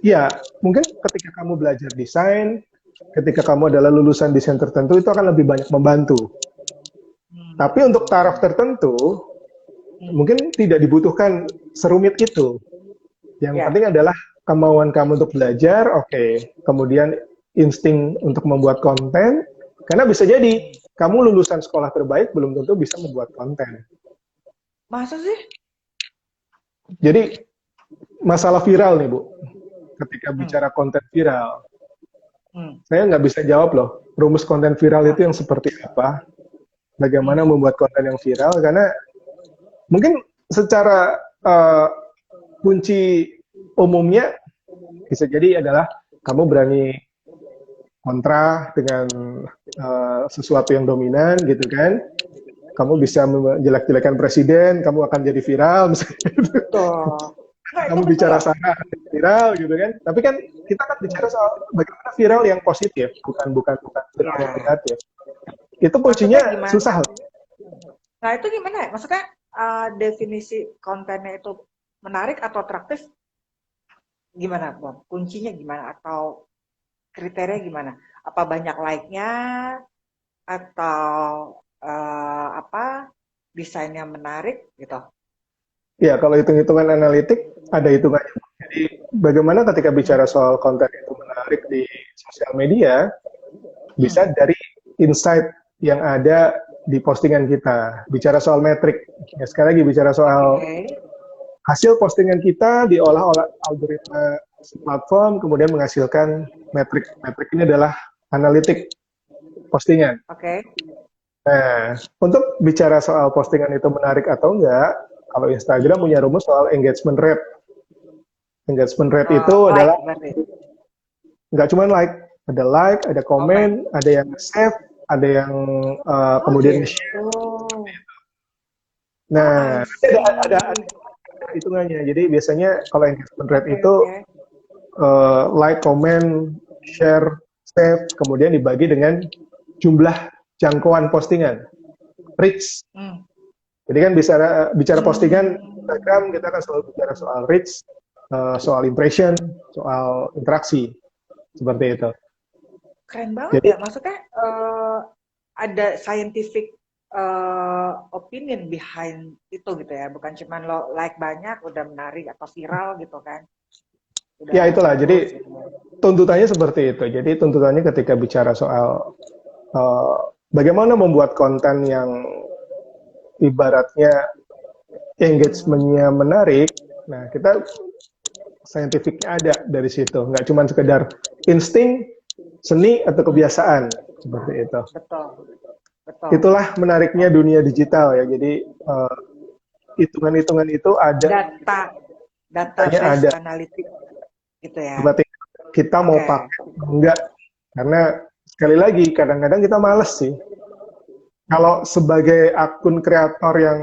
ya mungkin ketika kamu belajar desain, ketika kamu adalah lulusan desain tertentu itu akan lebih banyak membantu. Tapi untuk taraf Hmm. tertentu Hmm. mungkin tidak dibutuhkan serumit itu. Yang Ya. penting adalah kemauan kamu untuk belajar, oke. Kemudian insting untuk membuat konten, karena bisa jadi kamu lulusan sekolah terbaik belum tentu bisa membuat konten. Masa sih? Jadi masalah viral nih Bu, ketika Hmm. bicara konten viral, Hmm. saya nggak bisa jawab loh, rumus konten viral Ah. itu yang seperti apa, bagaimana Hmm. membuat konten yang viral, karena mungkin secara kunci umumnya bisa jadi adalah kamu berani kontra dengan sesuatu yang dominan gitu kan. Kamu bisa menjelek-jelekan presiden, kamu akan jadi viral misalnya. Betul. Enggak, itu Kamu betul. bicara sana viral gitu kan. Tapi kan kita kan bicara soal bagaimana viral yang positif, bukan viral yang Ya. negatif. Itu Maksudnya kuncinya gimana? susah. Nah, itu gimana ya? Maksudnya definisi kontennya itu menarik atau atraktif? gimana Bob? Kuncinya gimana atau kriteria gimana? Apa banyak like-nya atau apa desainnya menarik gitu? Ya, kalau hitung-hitungan analitik, ada hitungannya. Jadi, bagaimana ketika bicara Hmm. soal konten itu menarik di sosial media, bisa Hmm. dari insight yang ada di postingan kita. Bicara soal metrik. Ya, sekali lagi bicara soal Oke. hasil postingan kita diolah oleh algoritma platform, kemudian menghasilkan metrik. Metrik ini adalah analitik postingan. Oke. Nah, untuk bicara soal postingan itu menarik atau enggak, kalau Instagram Hmm. punya rumus soal engagement rate. Engagement rate itu Like adalah berarti. nggak cuma like, ada Komen. komen, ada yang save, ada yang Oh kemudian gitu. share. Oh, I Nah, ada see. hitungannya. Jadi biasanya kalau engagement rate Oke, itu oke. like, komen, share, save, kemudian dibagi dengan jumlah jangkauan postingan, reach. Hmm. Jadi kan bicara postingan Hmm. Instagram, kita akan selalu bicara soal reach, soal impression, soal interaksi, seperti itu. Keren banget Jadi ya. Maksudnya ada scientific opinion behind itu gitu ya. Bukan cuma lo like banyak udah menarik atau viral gitu kan. ya Udah itulah, bagus jadi gitu. tuntutannya seperti itu. Jadi tuntutannya ketika bicara soal uh, bagaimana membuat konten yang ibaratnya engagementnya menarik, nah kita scientificnya ada dari situ, nggak cuma sekedar insting, seni atau Hmm. kebiasaan seperti itu. Betul, betul. Itulah menariknya dunia digital ya. Jadi hitungan-hitungan itu ada, Data, hanya database ada. analitik gitu ya. Berarti kita mau Oke. pakai enggak? Karena sekali lagi kadang-kadang kita males sih. Kalau sebagai akun kreator yang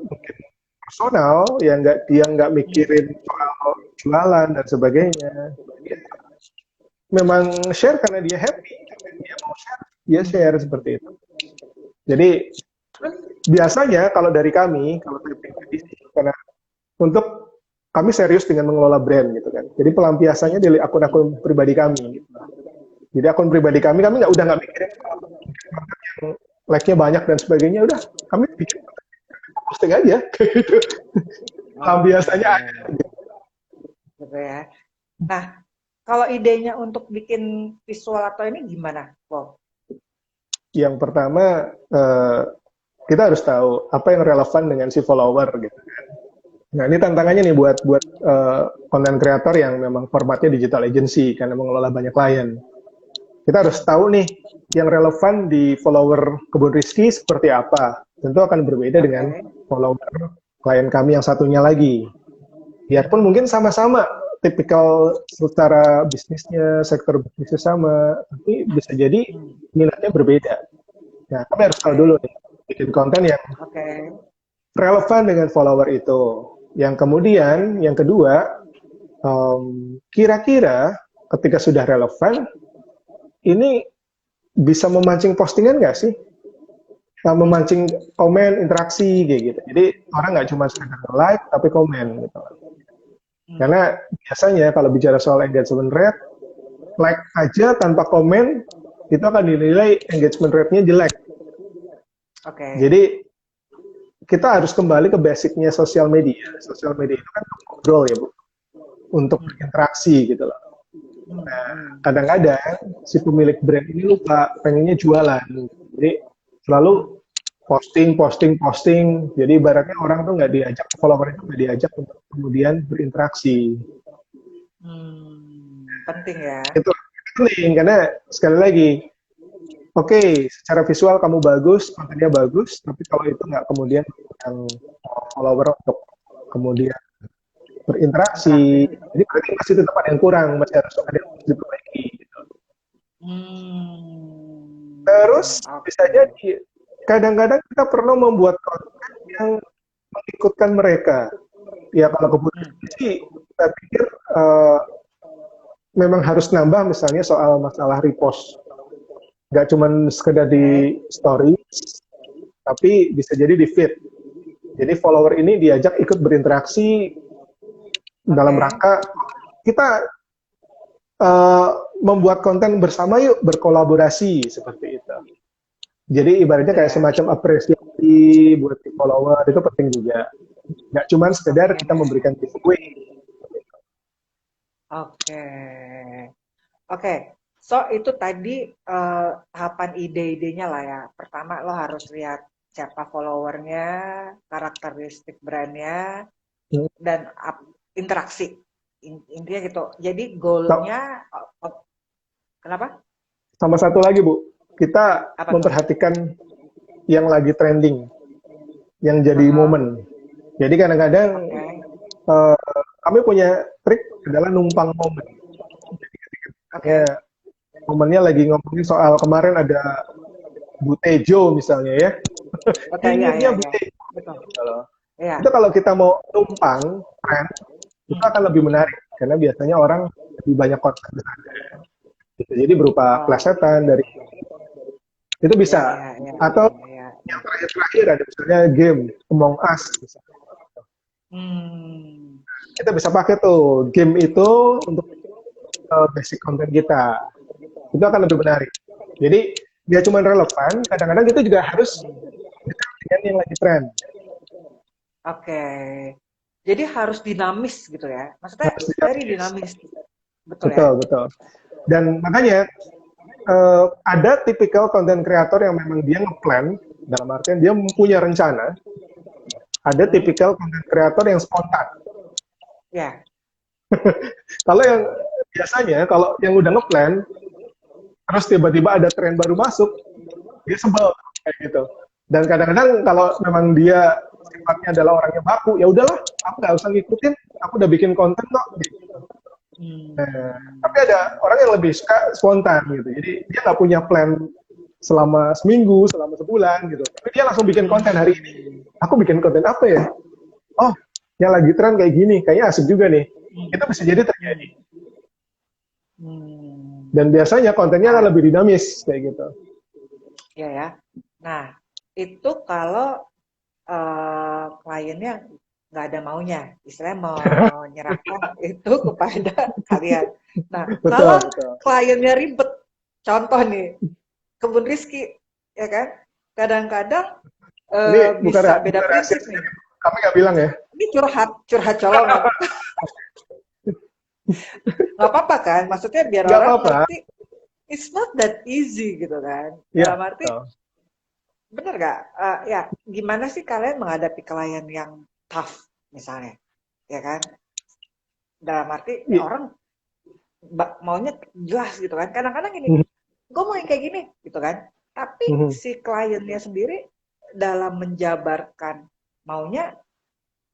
mungkin personal, ya dia nggak Hmm. mikirin soal jualan dan sebagainya. Dia memang share karena dia happy, dia mau share, dia share Hmm. seperti itu. Jadi Terus, biasanya kalau dari kami, kalau saya pribadi sih, karena untuk kami serius dengan mengelola brand gitu kan. Jadi pelampiasannya hmm. di akun-akun pribadi kami. Gitu. Jadi akun pribadi kami nggak mikirin yang like-nya banyak dan sebagainya. Udah kami bikin posting aja, gitu. Pelampiasannya Oke, ada. gitu ya. Nah, kalau idenya untuk bikin visual atau ini gimana, Bob? Yang pertama kita harus tahu apa yang relevan dengan si follower gitu. Nah ini tantangannya nih buat konten kreator yang memang formatnya digital agency karena mengelola banyak klien. Kita harus Hmm. tahu nih yang relevan di follower Kebun Rizky seperti apa. Tentu akan berbeda dengan Oke. follower klien kami yang satunya lagi. Biarpun Hmm. mungkin sama-sama tipikal secara bisnisnya, sektor bisnisnya sama, tapi bisa jadi Hmm. minatnya berbeda. Nah, kami harus tahu dulu Oke. nih, bikin konten yang Oke. relevan dengan follower itu. Yang kemudian, yang kedua, kira-kira ketika sudah relevan, ini bisa memancing postingan nggak sih? Hmm. Memancing komen, interaksi, kayak gitu. Jadi orang nggak cuma sekedar like, tapi komen gitu. Hmm. Karena biasanya kalau bicara soal engagement rate, like aja tanpa komen, itu akan dinilai engagement rate-nya jelek. Oke. Jadi kita harus kembali ke basicnya sosial media. Sosial media itu kan ngobrol ya Bu, untuk Hmm. berinteraksi gitu loh. Hmm. Hmm. Kadang-kadang si pemilik brand ini lupa pengennya jualan. Jadi Hmm. selalu posting. Jadi ibaratnya orang tuh nggak diajak, follower itu nggak diajak untuk kemudian berinteraksi. Hmm. Penting ya. Itu penting karena sekali lagi, oke, secara visual kamu bagus, kontennya bagus, tapi kalau itu nggak kemudian yang follower untuk kemudian Interaksi. berinteraksi, jadi berarti masih tetap ada yang kurang, masih harus ada yang harus diperbaiki. Gitu. Terus Hmm. bisa Oke. jadi kadang-kadang kita perlu membuat konten yang mengikutkan mereka. Ya kalau kebutuhan Hmm. sih, saya pikir uh, memang harus nambah misalnya soal masalah repost. Nggak cuma sekedar Oke. di story, tapi bisa jadi di feed. Jadi follower ini diajak ikut berinteraksi dalam Oke. rangka kita eh, membuat konten bersama yuk, berkolaborasi seperti itu. Jadi ibaratnya gitu kayak ya. semacam apresiasi buat si follower itu penting juga. Nggak cuma sekedar Oke, kita memberikan giveaway. oke, oke. So itu tadi tahapan ide-idenya lah ya. Pertama lo harus lihat siapa followernya, karakteristik brandnya, Hmm. dan interaksi. Intinya gitu. Jadi Nah, goalnya, kenapa? sama satu lagi Bu, kita Apa tuh? memperhatikan yang lagi trending, yang jadi Aha, momen. Jadi kadang-kadang oke, eh, kami punya trik adalah numpang momen. oke, Misalnya momennya lagi ngomongin soal kemarin ada Butejo misalnya ya, oke, ya, hinggirnya ya, ya, Butejo betul, gitu loh. ya. Itu kalau kita mau numpang tren, itu Hmm. akan lebih menarik karena biasanya orang lebih banyak konten di sana. Gitu. Jadi berupa Oh, plesetan dari itu ya, bisa. ya, ya, Atau ya, ya, yang ya. terakhir-terakhir ada misalnya game Among Us. Misalnya. Hmm. Kita bisa pakai tuh game itu untuk basic konten kita. Itu akan lebih menarik. Jadi dia cuma relevan, kadang-kadang kita juga harus dengan yang lagi tren. Oke. Jadi harus dinamis gitu ya. Maksudnya Harus very dinamis. dinamis. Betul ya? Betul, betul. Dan makanya ada tipikal konten kreator yang memang dia ngeplan, dalam artian dia mempunyai rencana, ada Hmm? tipikal konten kreator yang spontan. Ya. Kalau yang biasanya, kalau yang udah ngeplan, terus tiba-tiba ada tren baru masuk, dia sebel kayak gitu. Dan kadang-kadang kalau memang dia sifatnya adalah orang yang baku, ya udahlah, aku nggak usah ngikutin, aku udah bikin konten kok. Gitu. Nah, tapi Hmm. ada orang yang lebih suka spontan gitu. Jadi dia nggak punya plan selama seminggu, selama sebulan gitu. Tapi dia langsung bikin konten hari ini. Hmm. Aku bikin konten apa ya? Oh, yang lagi tren kayak gini, kayaknya asik juga nih. Itu Hmm. bisa jadi terjadi. Hmm. Hmm. Dan biasanya kontennya akan Nah, lebih dinamis kayak gitu. ya ya. Nah, itu kalau kliennya nggak ada maunya, istilahnya menyerahkan itu kepada kalian. Nah, kalau Betul, betul. kliennya ribet, contoh nih, Kebun Rizky, ya kan? Kadang-kadang Ini bisa beda bukan rahasia prinsip nih. sendiri. Kami nggak bilang ya. Ini curhat, curhat colongan. Nggak apa-apa kan? Maksudnya biar Nggak orang apa-apa. ngerti, it's not that easy gitu kan? Iya, Dalam arti, betul. bener nggak? Ya, gimana sih kalian menghadapi klien yang tough, misalnya? Ya kan? Dalam arti, ya I- orang maunya jelas gitu kan. Kadang-kadang gini, Mhm, gue mau yang kayak gini, gitu kan. Tapi mhm, si kliennya sendiri dalam menjabarkan maunya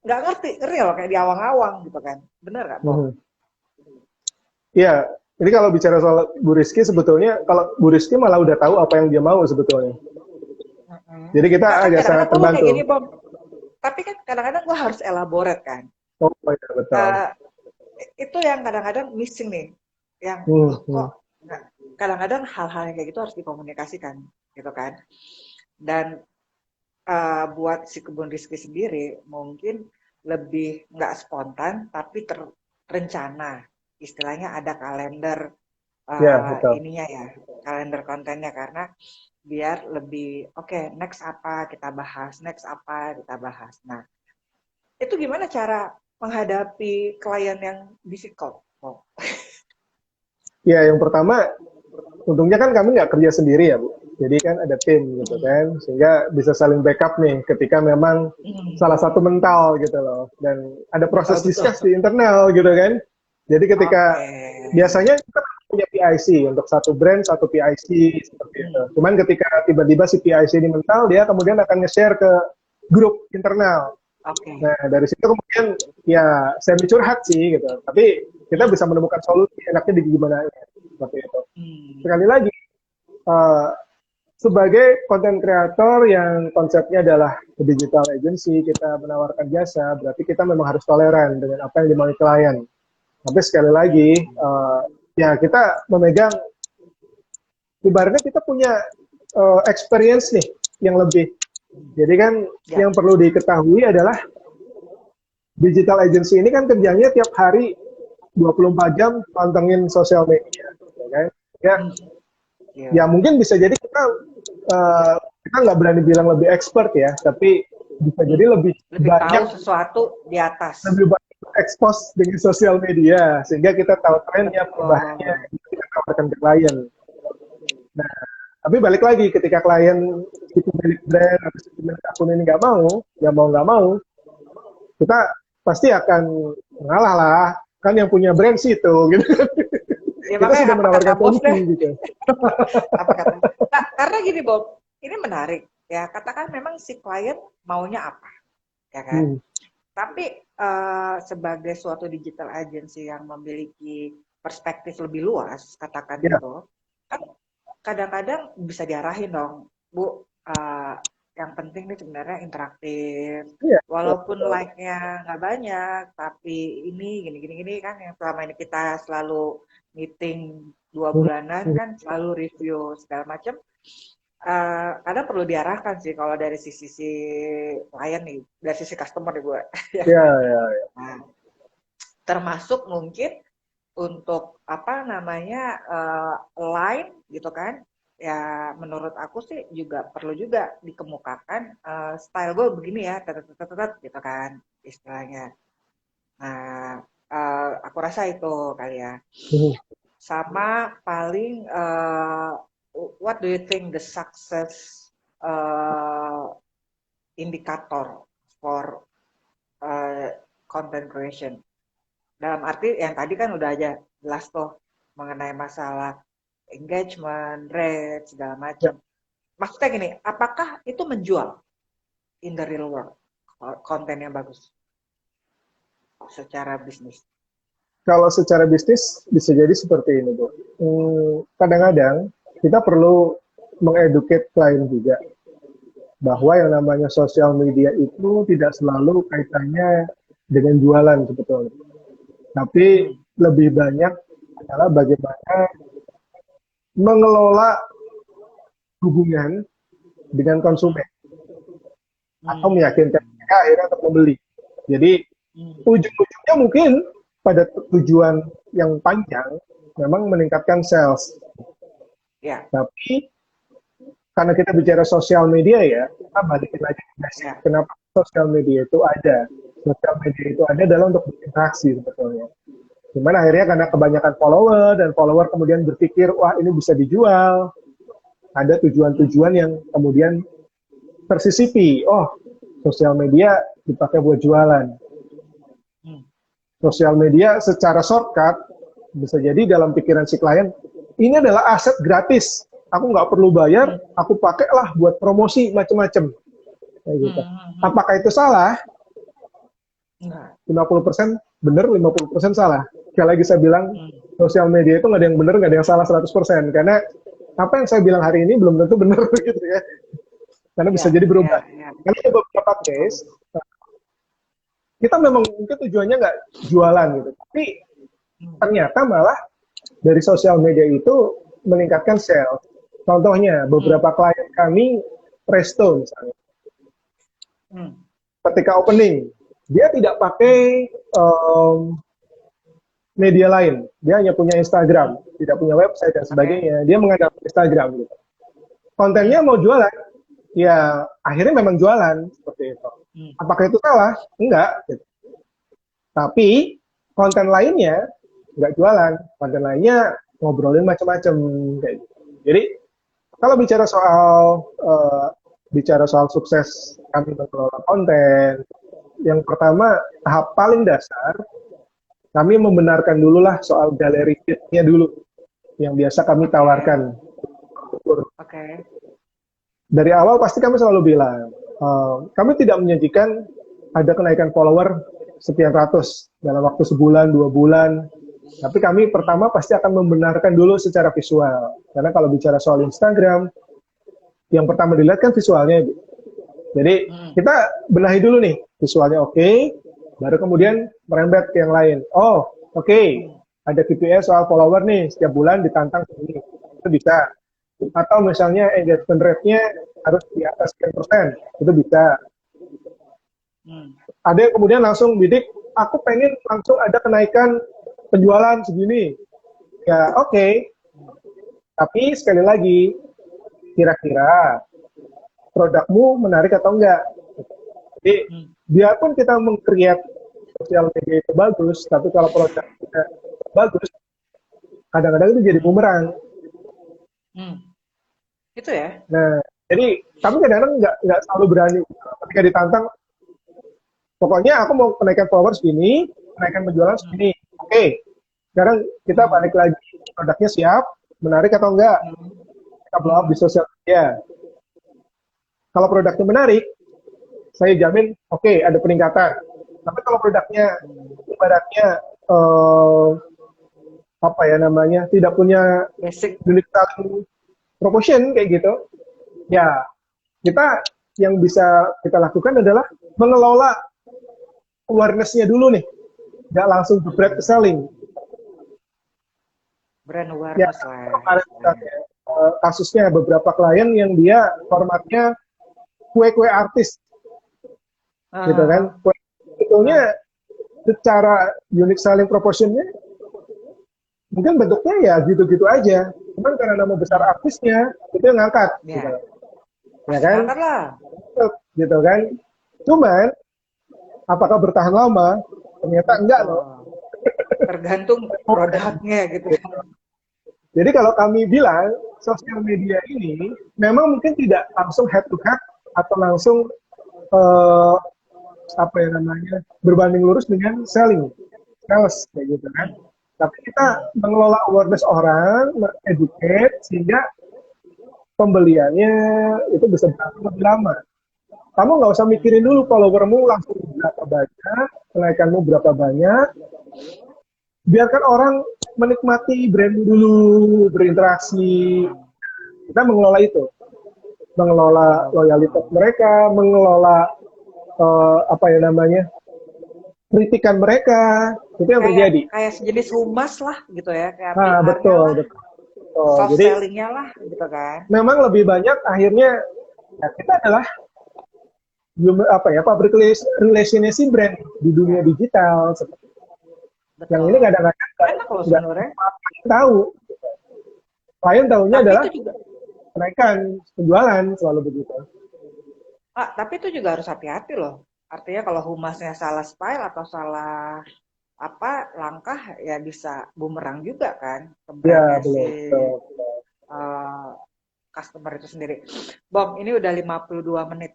nggak ngerti, real kayak di awang-awang gitu kan. Bener nggak, Bo? mhm. Iya, ini kalau bicara soal Bu Rizky sebetulnya, kalau Bu Rizky malah udah tahu apa yang dia mau sebetulnya. Mm-mm. Jadi kita Nggak kan agak sangat kadang-kadang gue mau kayak terbantu. gini, Bom. Tapi kan kadang-kadang gue harus elaborate kan. Oh iya, betul. Eh, itu yang kadang-kadang missing nih. Yang, Hmm, loh kok, hmm. nggak. Kadang-kadang hal-hal yang kayak gitu harus dikomunikasikan, gitu kan. Dan buat si Kebun Rizky sendiri mungkin lebih nggak spontan tapi terencana. Istilahnya ada kalender Ya, betul. ininya ya, kalender kontennya karena biar lebih oke, next apa kita bahas, next apa kita bahas. Nah, itu gimana cara menghadapi klien yang difficult? Oh. Ya, yang pertama, untungnya kan kami nggak kerja sendiri ya, Bu. Jadi kan ada tim gitu Hmm. kan, sehingga bisa saling backup nih ketika memang salah Hmm. satu mental gitu loh. Dan ada Betul, proses betul. diskusi internal gitu kan. Jadi ketika Oke. biasanya kita punya PIC untuk satu brand, satu PIC seperti itu. Hmm. Cuman ketika tiba-tiba si PIC ini mental, dia kemudian akan nge-share ke grup internal. Oke. Nah, dari situ kemudian ya semi curhat sih gitu. Tapi kita Hmm. bisa menemukan solusi enaknya di gimana seperti itu. Sekali Hmm. lagi, uh, sebagai konten kreator yang konsepnya adalah digital agency, kita menawarkan jasa, berarti kita memang harus toleran dengan apa yang dimauin klien. Tapi sekali lagi, ya kita memegang, ibaratnya kita punya experience nih yang lebih. Jadi kan Ya. yang perlu diketahui adalah digital agency ini kan kerjanya tiap hari 24 jam pantengin sosial media, ya kan? Ya, Iya. ya mungkin bisa jadi kita nggak berani bilang lebih expert ya, tapi bisa jadi lebih Lebih banyak tahu sesuatu di atas. lebih banyak expose dengan sosial media sehingga kita tahu trennya, perubahannya, Betul. kita tawarkan ke klien. Nah, tapi balik lagi ketika klien itu milik brand atau itu milik akun ini nggak mau, ya mau nggak mau, kita pasti akan mengalah lah. Kan yang punya brand sih itu, gitu. Ya Kita makanya sudah apa kata menawarkan bos solusi, deh? gitu. Apa kata? Nah, karena gini Bob, ini menarik ya. Katakan memang si klien maunya apa, ya kan? Hmm. Tapi sebagai suatu digital agency yang memiliki perspektif lebih luas, katakan Ya, gitu, kan kadang-kadang bisa diarahin dong, Bu. Yang penting nih sebenarnya interaktif. iya, Walaupun betul. like-nya nggak banyak, tapi ini gini-gini kan yang selama ini kita selalu meeting 2 bulanan Hmm. kan selalu review segala macam. Kadang perlu diarahkan sih kalau dari sisi si klien nih, dari sisi customer nih gue. Ya Ya, kan? ya, ya. Nah, termasuk mungkin untuk apa namanya line gitu kan, ya menurut aku sih juga perlu juga dikemukakan style gue begini ya, tetet gitu kan istilahnya. Nah, aku rasa itu kali ya. Hmm. Sama paling what do you think the success indicator for content creation? Dalam arti yang tadi kan udah aja jelas tuh mengenai masalah engagement, rate, segala Ya. macam. Maksudnya gini, apakah itu menjual in the real world konten yang bagus secara bisnis? Kalau secara bisnis bisa jadi seperti ini, Bu. Kadang-kadang kita perlu mengeduket klien juga bahwa yang namanya sosial media itu tidak selalu kaitannya dengan jualan sebetulnya. Tapi lebih banyak adalah bagaimana mengelola hubungan dengan konsumen atau meyakinkan mereka akhirnya untuk membeli. Jadi ujung-ujungnya mungkin pada tujuan yang panjang memang meningkatkan sales. Ya. Tapi karena kita bicara sosial media ya, kita balikin lagi ke basic. Ya. Kenapa sosial media itu ada? Sosial media itu ada adalah untuk berinteraksi sebetulnya. Gimana akhirnya karena kebanyakan follower dan follower kemudian berpikir, wah ini bisa dijual. Ada tujuan-tujuan yang kemudian tersisipi. Oh, sosial media dipakai buat jualan. Sosial media secara shortcut bisa jadi dalam pikiran si klien, ini adalah aset gratis. Aku nggak perlu bayar, aku pakailah buat promosi macam-macam. Kayak gitu. Apakah itu salah? 50% benar, 50% salah. Sekali lagi saya bilang, sosial media itu nggak ada yang benar, nggak ada yang salah 100%. Karena apa yang saya bilang hari ini belum tentu benar gitu ya. Karena bisa jadi berubah. Karena ada beberapa case, kita memang mungkin tujuannya nggak jualan gitu. Tapi ternyata malah dari sosial media itu meningkatkan sales. Contohnya, beberapa klien kami, resto misalnya. Ketika opening, dia tidak pakai media lain. Dia hanya punya Instagram, tidak punya website dan sebagainya. Dia mengandalkan Instagram gitu. Kontennya mau jualan, ya akhirnya memang jualan seperti itu. Apakah itu salah? Enggak. Gitu. Tapi konten lainnya nggak jualan, konten lainnya ngobrolin macam-macam kayak gitu. Jadi kalau bicara soal sukses kami mengelola konten, yang pertama tahap paling dasar kami membenarkan dulu lah soal galeri feed-nya dulu yang biasa kami tawarkan. Oke. Dari awal pasti kami selalu bilang, kami tidak menyajikan ada kenaikan follower sekian ratus dalam waktu sebulan, 2 bulan. Tapi kami pertama pasti akan membenarkan dulu secara visual. Karena kalau bicara soal Instagram, yang pertama dilihat kan visualnya. Jadi kita benahi dulu nih, visualnya oke, baru kemudian merembet ke yang lain. Oh, oke, ada KPI soal follower nih, setiap bulan ditantang segini. Itu bisa. Atau misalnya engagement rate-nya harus di atas sekian persen, itu bisa. Ada yang kemudian langsung bidik, aku pengen langsung ada kenaikan penjualan segini. Ya oke, tapi sekali lagi, kira-kira produkmu menarik atau enggak. Jadi, Hmm. biarpun kita meng-create sosial media itu bagus, tapi kalau produk kita bagus, kadang-kadang itu jadi Hmm. bumerang. Hmm. Itu ya. Nah, jadi kami kadang-kadang nggak selalu berani ketika ditantang. Pokoknya aku mau kenaikan followers segini, kenaikan penjualan Hmm. segini. Oke, sekarang kita Hmm. balik lagi. Produknya siap, menarik atau enggak? Hmm. Kita blow up di Hmm. sosial media. Kalau produknya menarik, saya jamin oke, ada peningkatan. Tapi kalau produknya Hmm. ibaratnya eh, apa ya namanya tidak punya Basic. unique selling proposition kayak gitu, ya kita yang bisa kita lakukan adalah mengelola awareness-nya dulu nih, nggak langsung jebret ke selling. Brand Ya, awareness lah ya, kemarin istilahnya. misalnya, kasusnya beberapa klien yang dia formatnya kue-kue artis, gitu kan. Ah, Kue sebetulnya ah, secara unique selling proportionnya mungkin bentuknya ya gitu-gitu aja. Cuman karena nama besar hmm. artisnya itu yang ngangkat, gitu. Ya, Ya pasti kan, ngangkat lah. gitu kan. Cuman apakah bertahan lama? Ternyata enggak loh. Betul. Tergantung produknya gitu kan. Jadi kalau kami bilang sosial media ini memang mungkin tidak langsung head to head atau langsung eh, apa ya namanya berbanding lurus dengan selling, sales kayak gitu kan. Hmm. Tapi kita Hmm. mengelola awareness orang, educate sehingga pembeliannya itu bisa berlangsung lebih lama. Kamu nggak usah mikirin dulu Hmm. followermu langsung berapa banyak, kenaikanmu berapa banyak. Biarkan orang menikmati brand dulu, berinteraksi. Hmm. Kita mengelola itu, mengelola Betul, loyalitas betul. mereka, mengelola apa ya namanya kritikan mereka, itu yang Kayak terjadi. kayak sejenis humas lah gitu ya, kayak Nah, PR-nya betul, lah, betul, betul. soft Jadi selling-nya lah gitu kan. memang lebih banyak akhirnya ya, kita adalah apa ya public relationship brand di dunia Ya, digital. Yang ini betul. kadang-kadang Enak loh nggak sebenarnya. tahu. Klien tahunya Tapi adalah itu juga kenaikan penjualan selalu begitu. tapi itu juga harus hati-hati loh. Artinya kalau humasnya salah style atau salah apa langkah ya bisa bumerang juga kan ke Ya, brandnya si belum. Betul. eh, customer itu sendiri. Bom, ini udah 52 menit.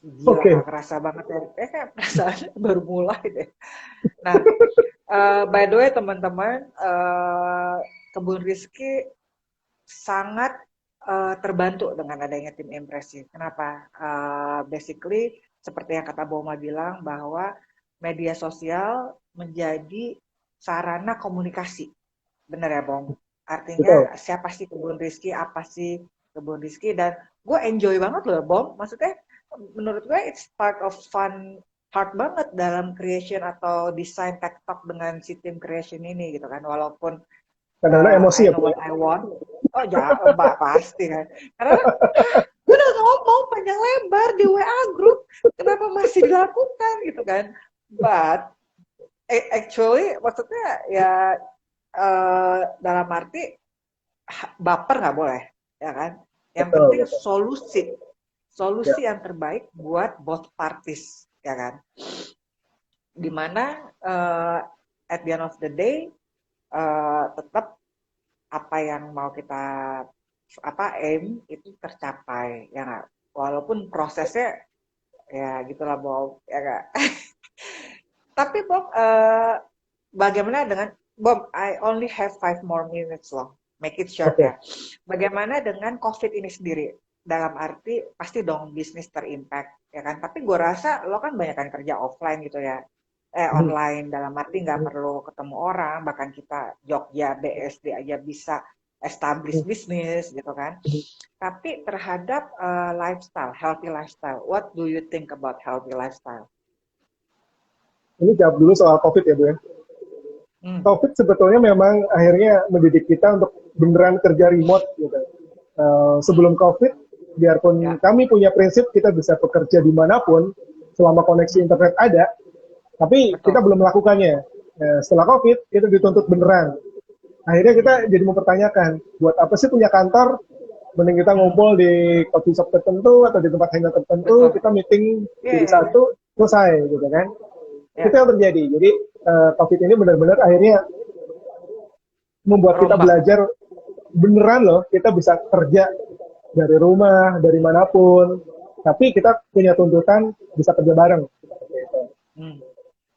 Gila, Oke. gak kerasa banget ya. Kayak perasaan baru mulai deh. Nah, by the way teman-teman, Kebun Rizky sangat terbantu dengan adanya tim impresi. Kenapa? Basically, seperti yang kata Boma bilang, bahwa media sosial menjadi sarana komunikasi. Bener ya, Bom? Betul. Artinya, siapa sih Kebun Rizky, apa sih Kebun Rizky, dan gue enjoy banget loh, Bom. Maksudnya, menurut gue, it's part of fun part banget dalam creation atau desain TikTok dengan si tim creation ini gitu kan. Walaupun Kadang-kadang emosi I ya, know Bu. what I want. Oh ya, mbak pasti kan. Karena gue udah ngomong panjang lebar di WA group, kenapa masih dilakukan gitu kan? But actually, maksudnya ya dalam arti baper nggak boleh, ya kan? Yang Betul, penting betul. solusi, Ya, solusi yang terbaik buat both parties, ya kan? Dimana at the end of the day tetap apa yang mau kita aim itu tercapai ya nggak, walaupun prosesnya ya gitulah Bob ya nggak. Tapi Bob bagaimana dengan Bob, I only have 5 more minutes loh, make it short oke. ya. Bagaimana dengan COVID ini sendiri, dalam arti pasti dong bisnis terimpact ya kan, tapi gue rasa lo kan banyak kan kerja offline gitu ya, Hmm. online dalam arti nggak perlu ketemu orang, bahkan kita Jogja BSD aja bisa establish bisnis gitu kan. Hmm. Tapi terhadap lifestyle, healthy lifestyle, what do you think about healthy lifestyle? Ini jawab dulu soal COVID ya, Bu ya. Hmm, COVID sebetulnya memang akhirnya mendidik kita untuk beneran kerja remote gitu. Sebelum hmm, COVID, biarpun ya, kami punya prinsip kita bisa bekerja dimanapun selama koneksi hmm, internet ada, tapi kita betul. belum melakukannya. Nah, setelah COVID itu dituntut beneran. Akhirnya kita jadi mempertanyakan, buat apa sih punya kantor? Mending kita ngumpul di coffee shop tertentu atau di tempat hangout tertentu, Betul. kita meeting Iya, jadi iya, iya. satu, selesai gitu kan. Itu Ya, yang terjadi. Jadi COVID ini benar-benar akhirnya membuat kita merombak. belajar beneran loh, kita bisa kerja dari rumah, dari manapun, tapi kita punya tuntutan bisa kerja bareng. Hmm. Hmm.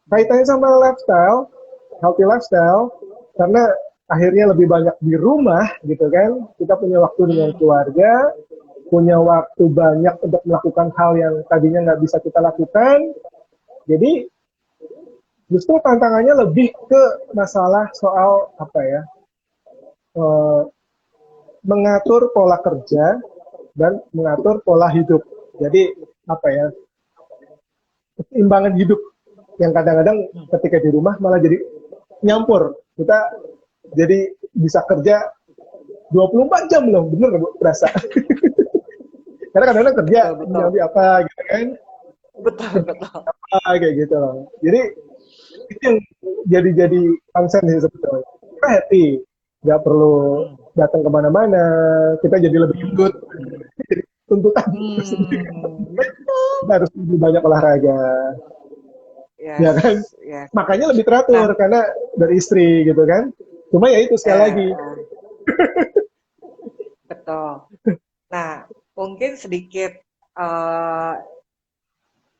Kaitannya sama lifestyle, healthy lifestyle, karena akhirnya lebih banyak di rumah gitu kan, kita punya waktu dengan Hmm. keluarga, punya waktu banyak untuk melakukan hal yang tadinya nggak bisa kita lakukan, jadi justru tantangannya lebih ke masalah soal apa ya, eh, mengatur pola kerja dan mengatur pola hidup. Jadi apa ya, keseimbangan hidup yang kadang-kadang Hmm. ketika di rumah malah jadi nyampur. Kita jadi bisa kerja 24 jam loh, bener nggak Bu? Berasa. Karena kadang-kadang kerja Betul, betul. nyambi apa gitu kan, Betul, betul. apa kayak gitu loh. Jadi itu yang jadi konsen sih sebetulnya. Kita happy, nggak perlu Hmm. datang kemana-mana, kita jadi lebih Hmm. gendut, jadi tuntutan sendiri. Hmm. Betul. Kita harus lebih banyak olahraga, ya kan? Yes, yes. Makanya lebih teratur Nah, karena dari istri gitu kan. Cuma ya itu sekali lagi. betul. Nah, mungkin sedikit eh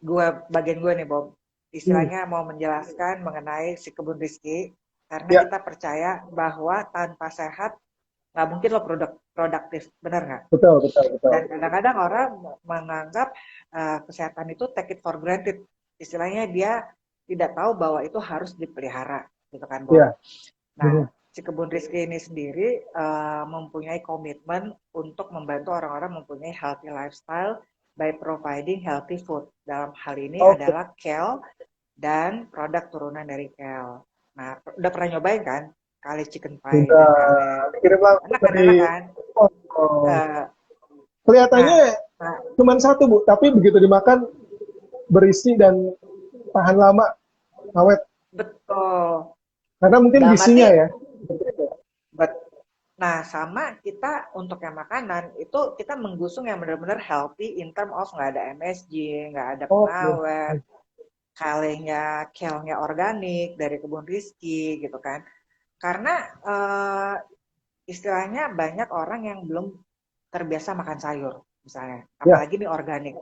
gue bagian gue nih Bob, Hmm, istilahnya mau menjelaskan mengenai si kebun rizki, karena ya, kita percaya bahwa tanpa sehat nggak mungkin lo produktif, benar nggak? betul, betul, betul. Dan kadang-kadang orang menganggap kesehatan itu take it for granted, istilahnya dia tidak tahu bahwa itu harus dipelihara, gitu kan Bob. Ya, Nah, si kebun rizki ini sendiri mempunyai komitmen untuk membantu orang-orang mempunyai healthy lifestyle by providing healthy food. Dalam hal ini oke. adalah kale dan produk turunan dari kale. Nah, udah pernah nyobain kan? Kale chicken pie Sudah dan kale. dikirim langsung Enak kan, dari enak kan? oh. Eh, Kelihatannya nah, nah, cuma satu Bu, tapi begitu dimakan berisi dan tahan lama, awet. betul. Karena mungkin Dalam arti, gizinya ya. bet- nah sama kita untuk yang makanan itu kita menggusung yang benar-benar healthy in term of nggak ada MSG, nggak ada Oke. pengawet, kale-nya organik dari kebun rizki gitu kan. Karena istilahnya banyak orang yang belum terbiasa makan sayur misalnya, Ya, apalagi nih organik.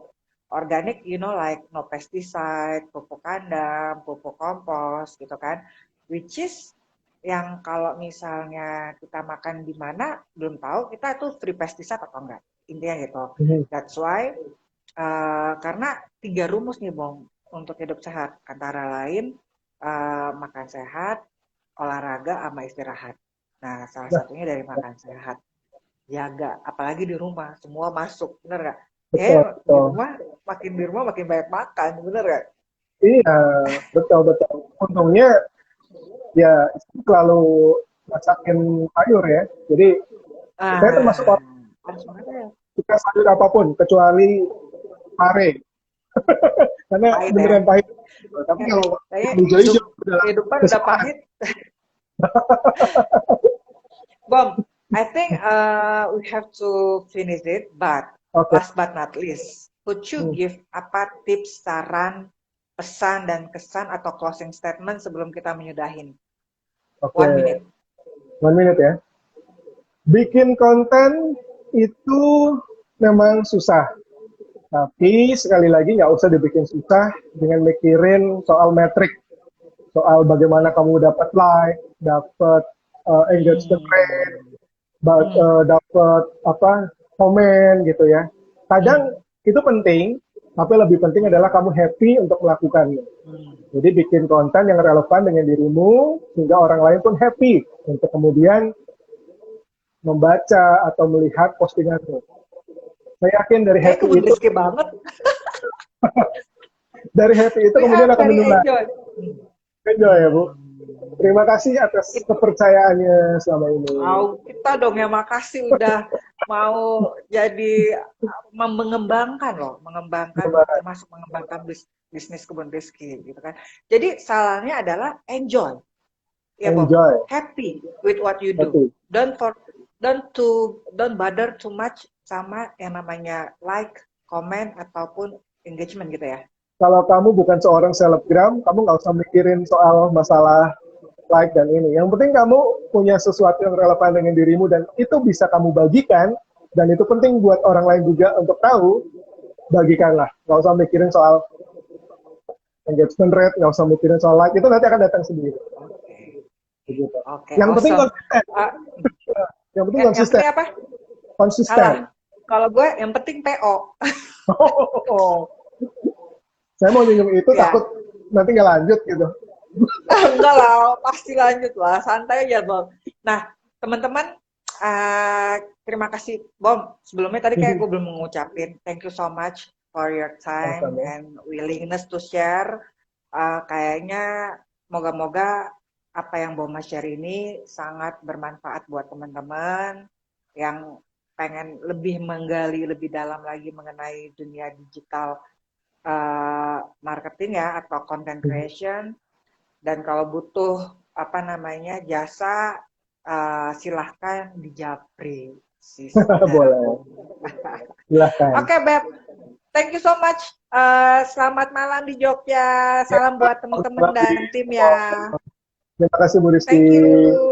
Organik, you know, like no pesticide, pupuk kandang, pupuk kompos gitu kan. Which is yang kalau misalnya kita makan di mana belum tahu kita tuh free pesticide atau enggak. Intinya gitu. mhm. That's why karena 3 rumus nih Bong untuk hidup sehat, antara lain makan sehat, olahraga sama istirahat. Nah, salah Nah, satunya dari makan sehat. Jaga, apalagi di rumah, semua masuk, bener nggak? betul, Di betul. rumah, makin banyak makan, bener nggak? Iya, betul, betul. Untungnya ya selalu masakin sayur ya. Jadi saya termasuk Ah, orang harus makan ya. suka sayur apapun kecuali pare karena Pahit ya. beneran pahit. Tapi Ya, kalau kayaknya yang hijau-hijau udah kehidupan udah kesukaan. pahit. Bom, I think we have to finish it, but Oke. last but not least, could you Hmm, give apa tips, saran, pesan, dan kesan atau closing statement sebelum kita menyudahin? oke. 1 minute. 1 minute ya. Bikin konten itu memang susah. Tapi sekali lagi nggak usah dibikin susah dengan mikirin soal metrik, soal bagaimana kamu dapat like, dapat engagement rate, Hmm. Hmm. dapat apa komen gitu ya. Hmm. Kadang itu penting, tapi lebih penting adalah kamu happy untuk melakukannya. Hmm. Jadi bikin konten yang relevan dengan dirimu sehingga orang lain pun happy untuk kemudian membaca atau melihat postinganmu. Saya yakin Kayak kebun rizki banget. dari happy itu We kemudian are akan very menular. enjoy. Enjoy ya Bu. Hmm. Terima kasih atas Itu kepercayaannya selama ini. mau kita dong ya, makasih udah mau jadi mengembangkan loh, termasuk mengembangkan bisnis kebun rizki gitu kan. Jadi salahnya adalah enjoy. ya Bob, enjoy, happy with what you do. happy. Don't bother too much sama yang namanya like, comment ataupun engagement gitu ya. Kalau kamu bukan seorang selebgram, kamu nggak usah mikirin soal masalah like dan ini. Yang penting kamu punya sesuatu yang relevan dengan dirimu dan itu bisa kamu bagikan dan itu penting buat orang lain juga untuk tahu, bagikanlah. Nggak usah mikirin soal engagement rate, nggak usah mikirin soal like, itu nanti akan datang sendiri. Begitu. Oke, Yang penting awesome. konsisten. Yang penting Yang konsisten. penting apa? Konsisten. Salah. Kalau gue yang penting PO. Saya mau nyingung itu Ya. takut nanti nggak lanjut gitu. Enggak lah, pasti lanjut lah, santai aja Bom. Nah, teman-teman, terima kasih Bom. Sebelumnya tadi kayak gue belum mengucapin thank you so much for your time and willingness to share. Kayaknya moga-moga apa yang Bom share ini sangat bermanfaat buat teman-teman yang pengen lebih menggali lebih dalam lagi mengenai dunia digital marketing ya atau content creation. Dan kalau butuh apa namanya jasa, silahkan di Japri. Boleh. Silahkan. Oke, Beb. Thank you so much. Selamat malam di Jogja. Salam buat teman-teman dan tim ya. Terima kasih Bu Rizky. Thank you.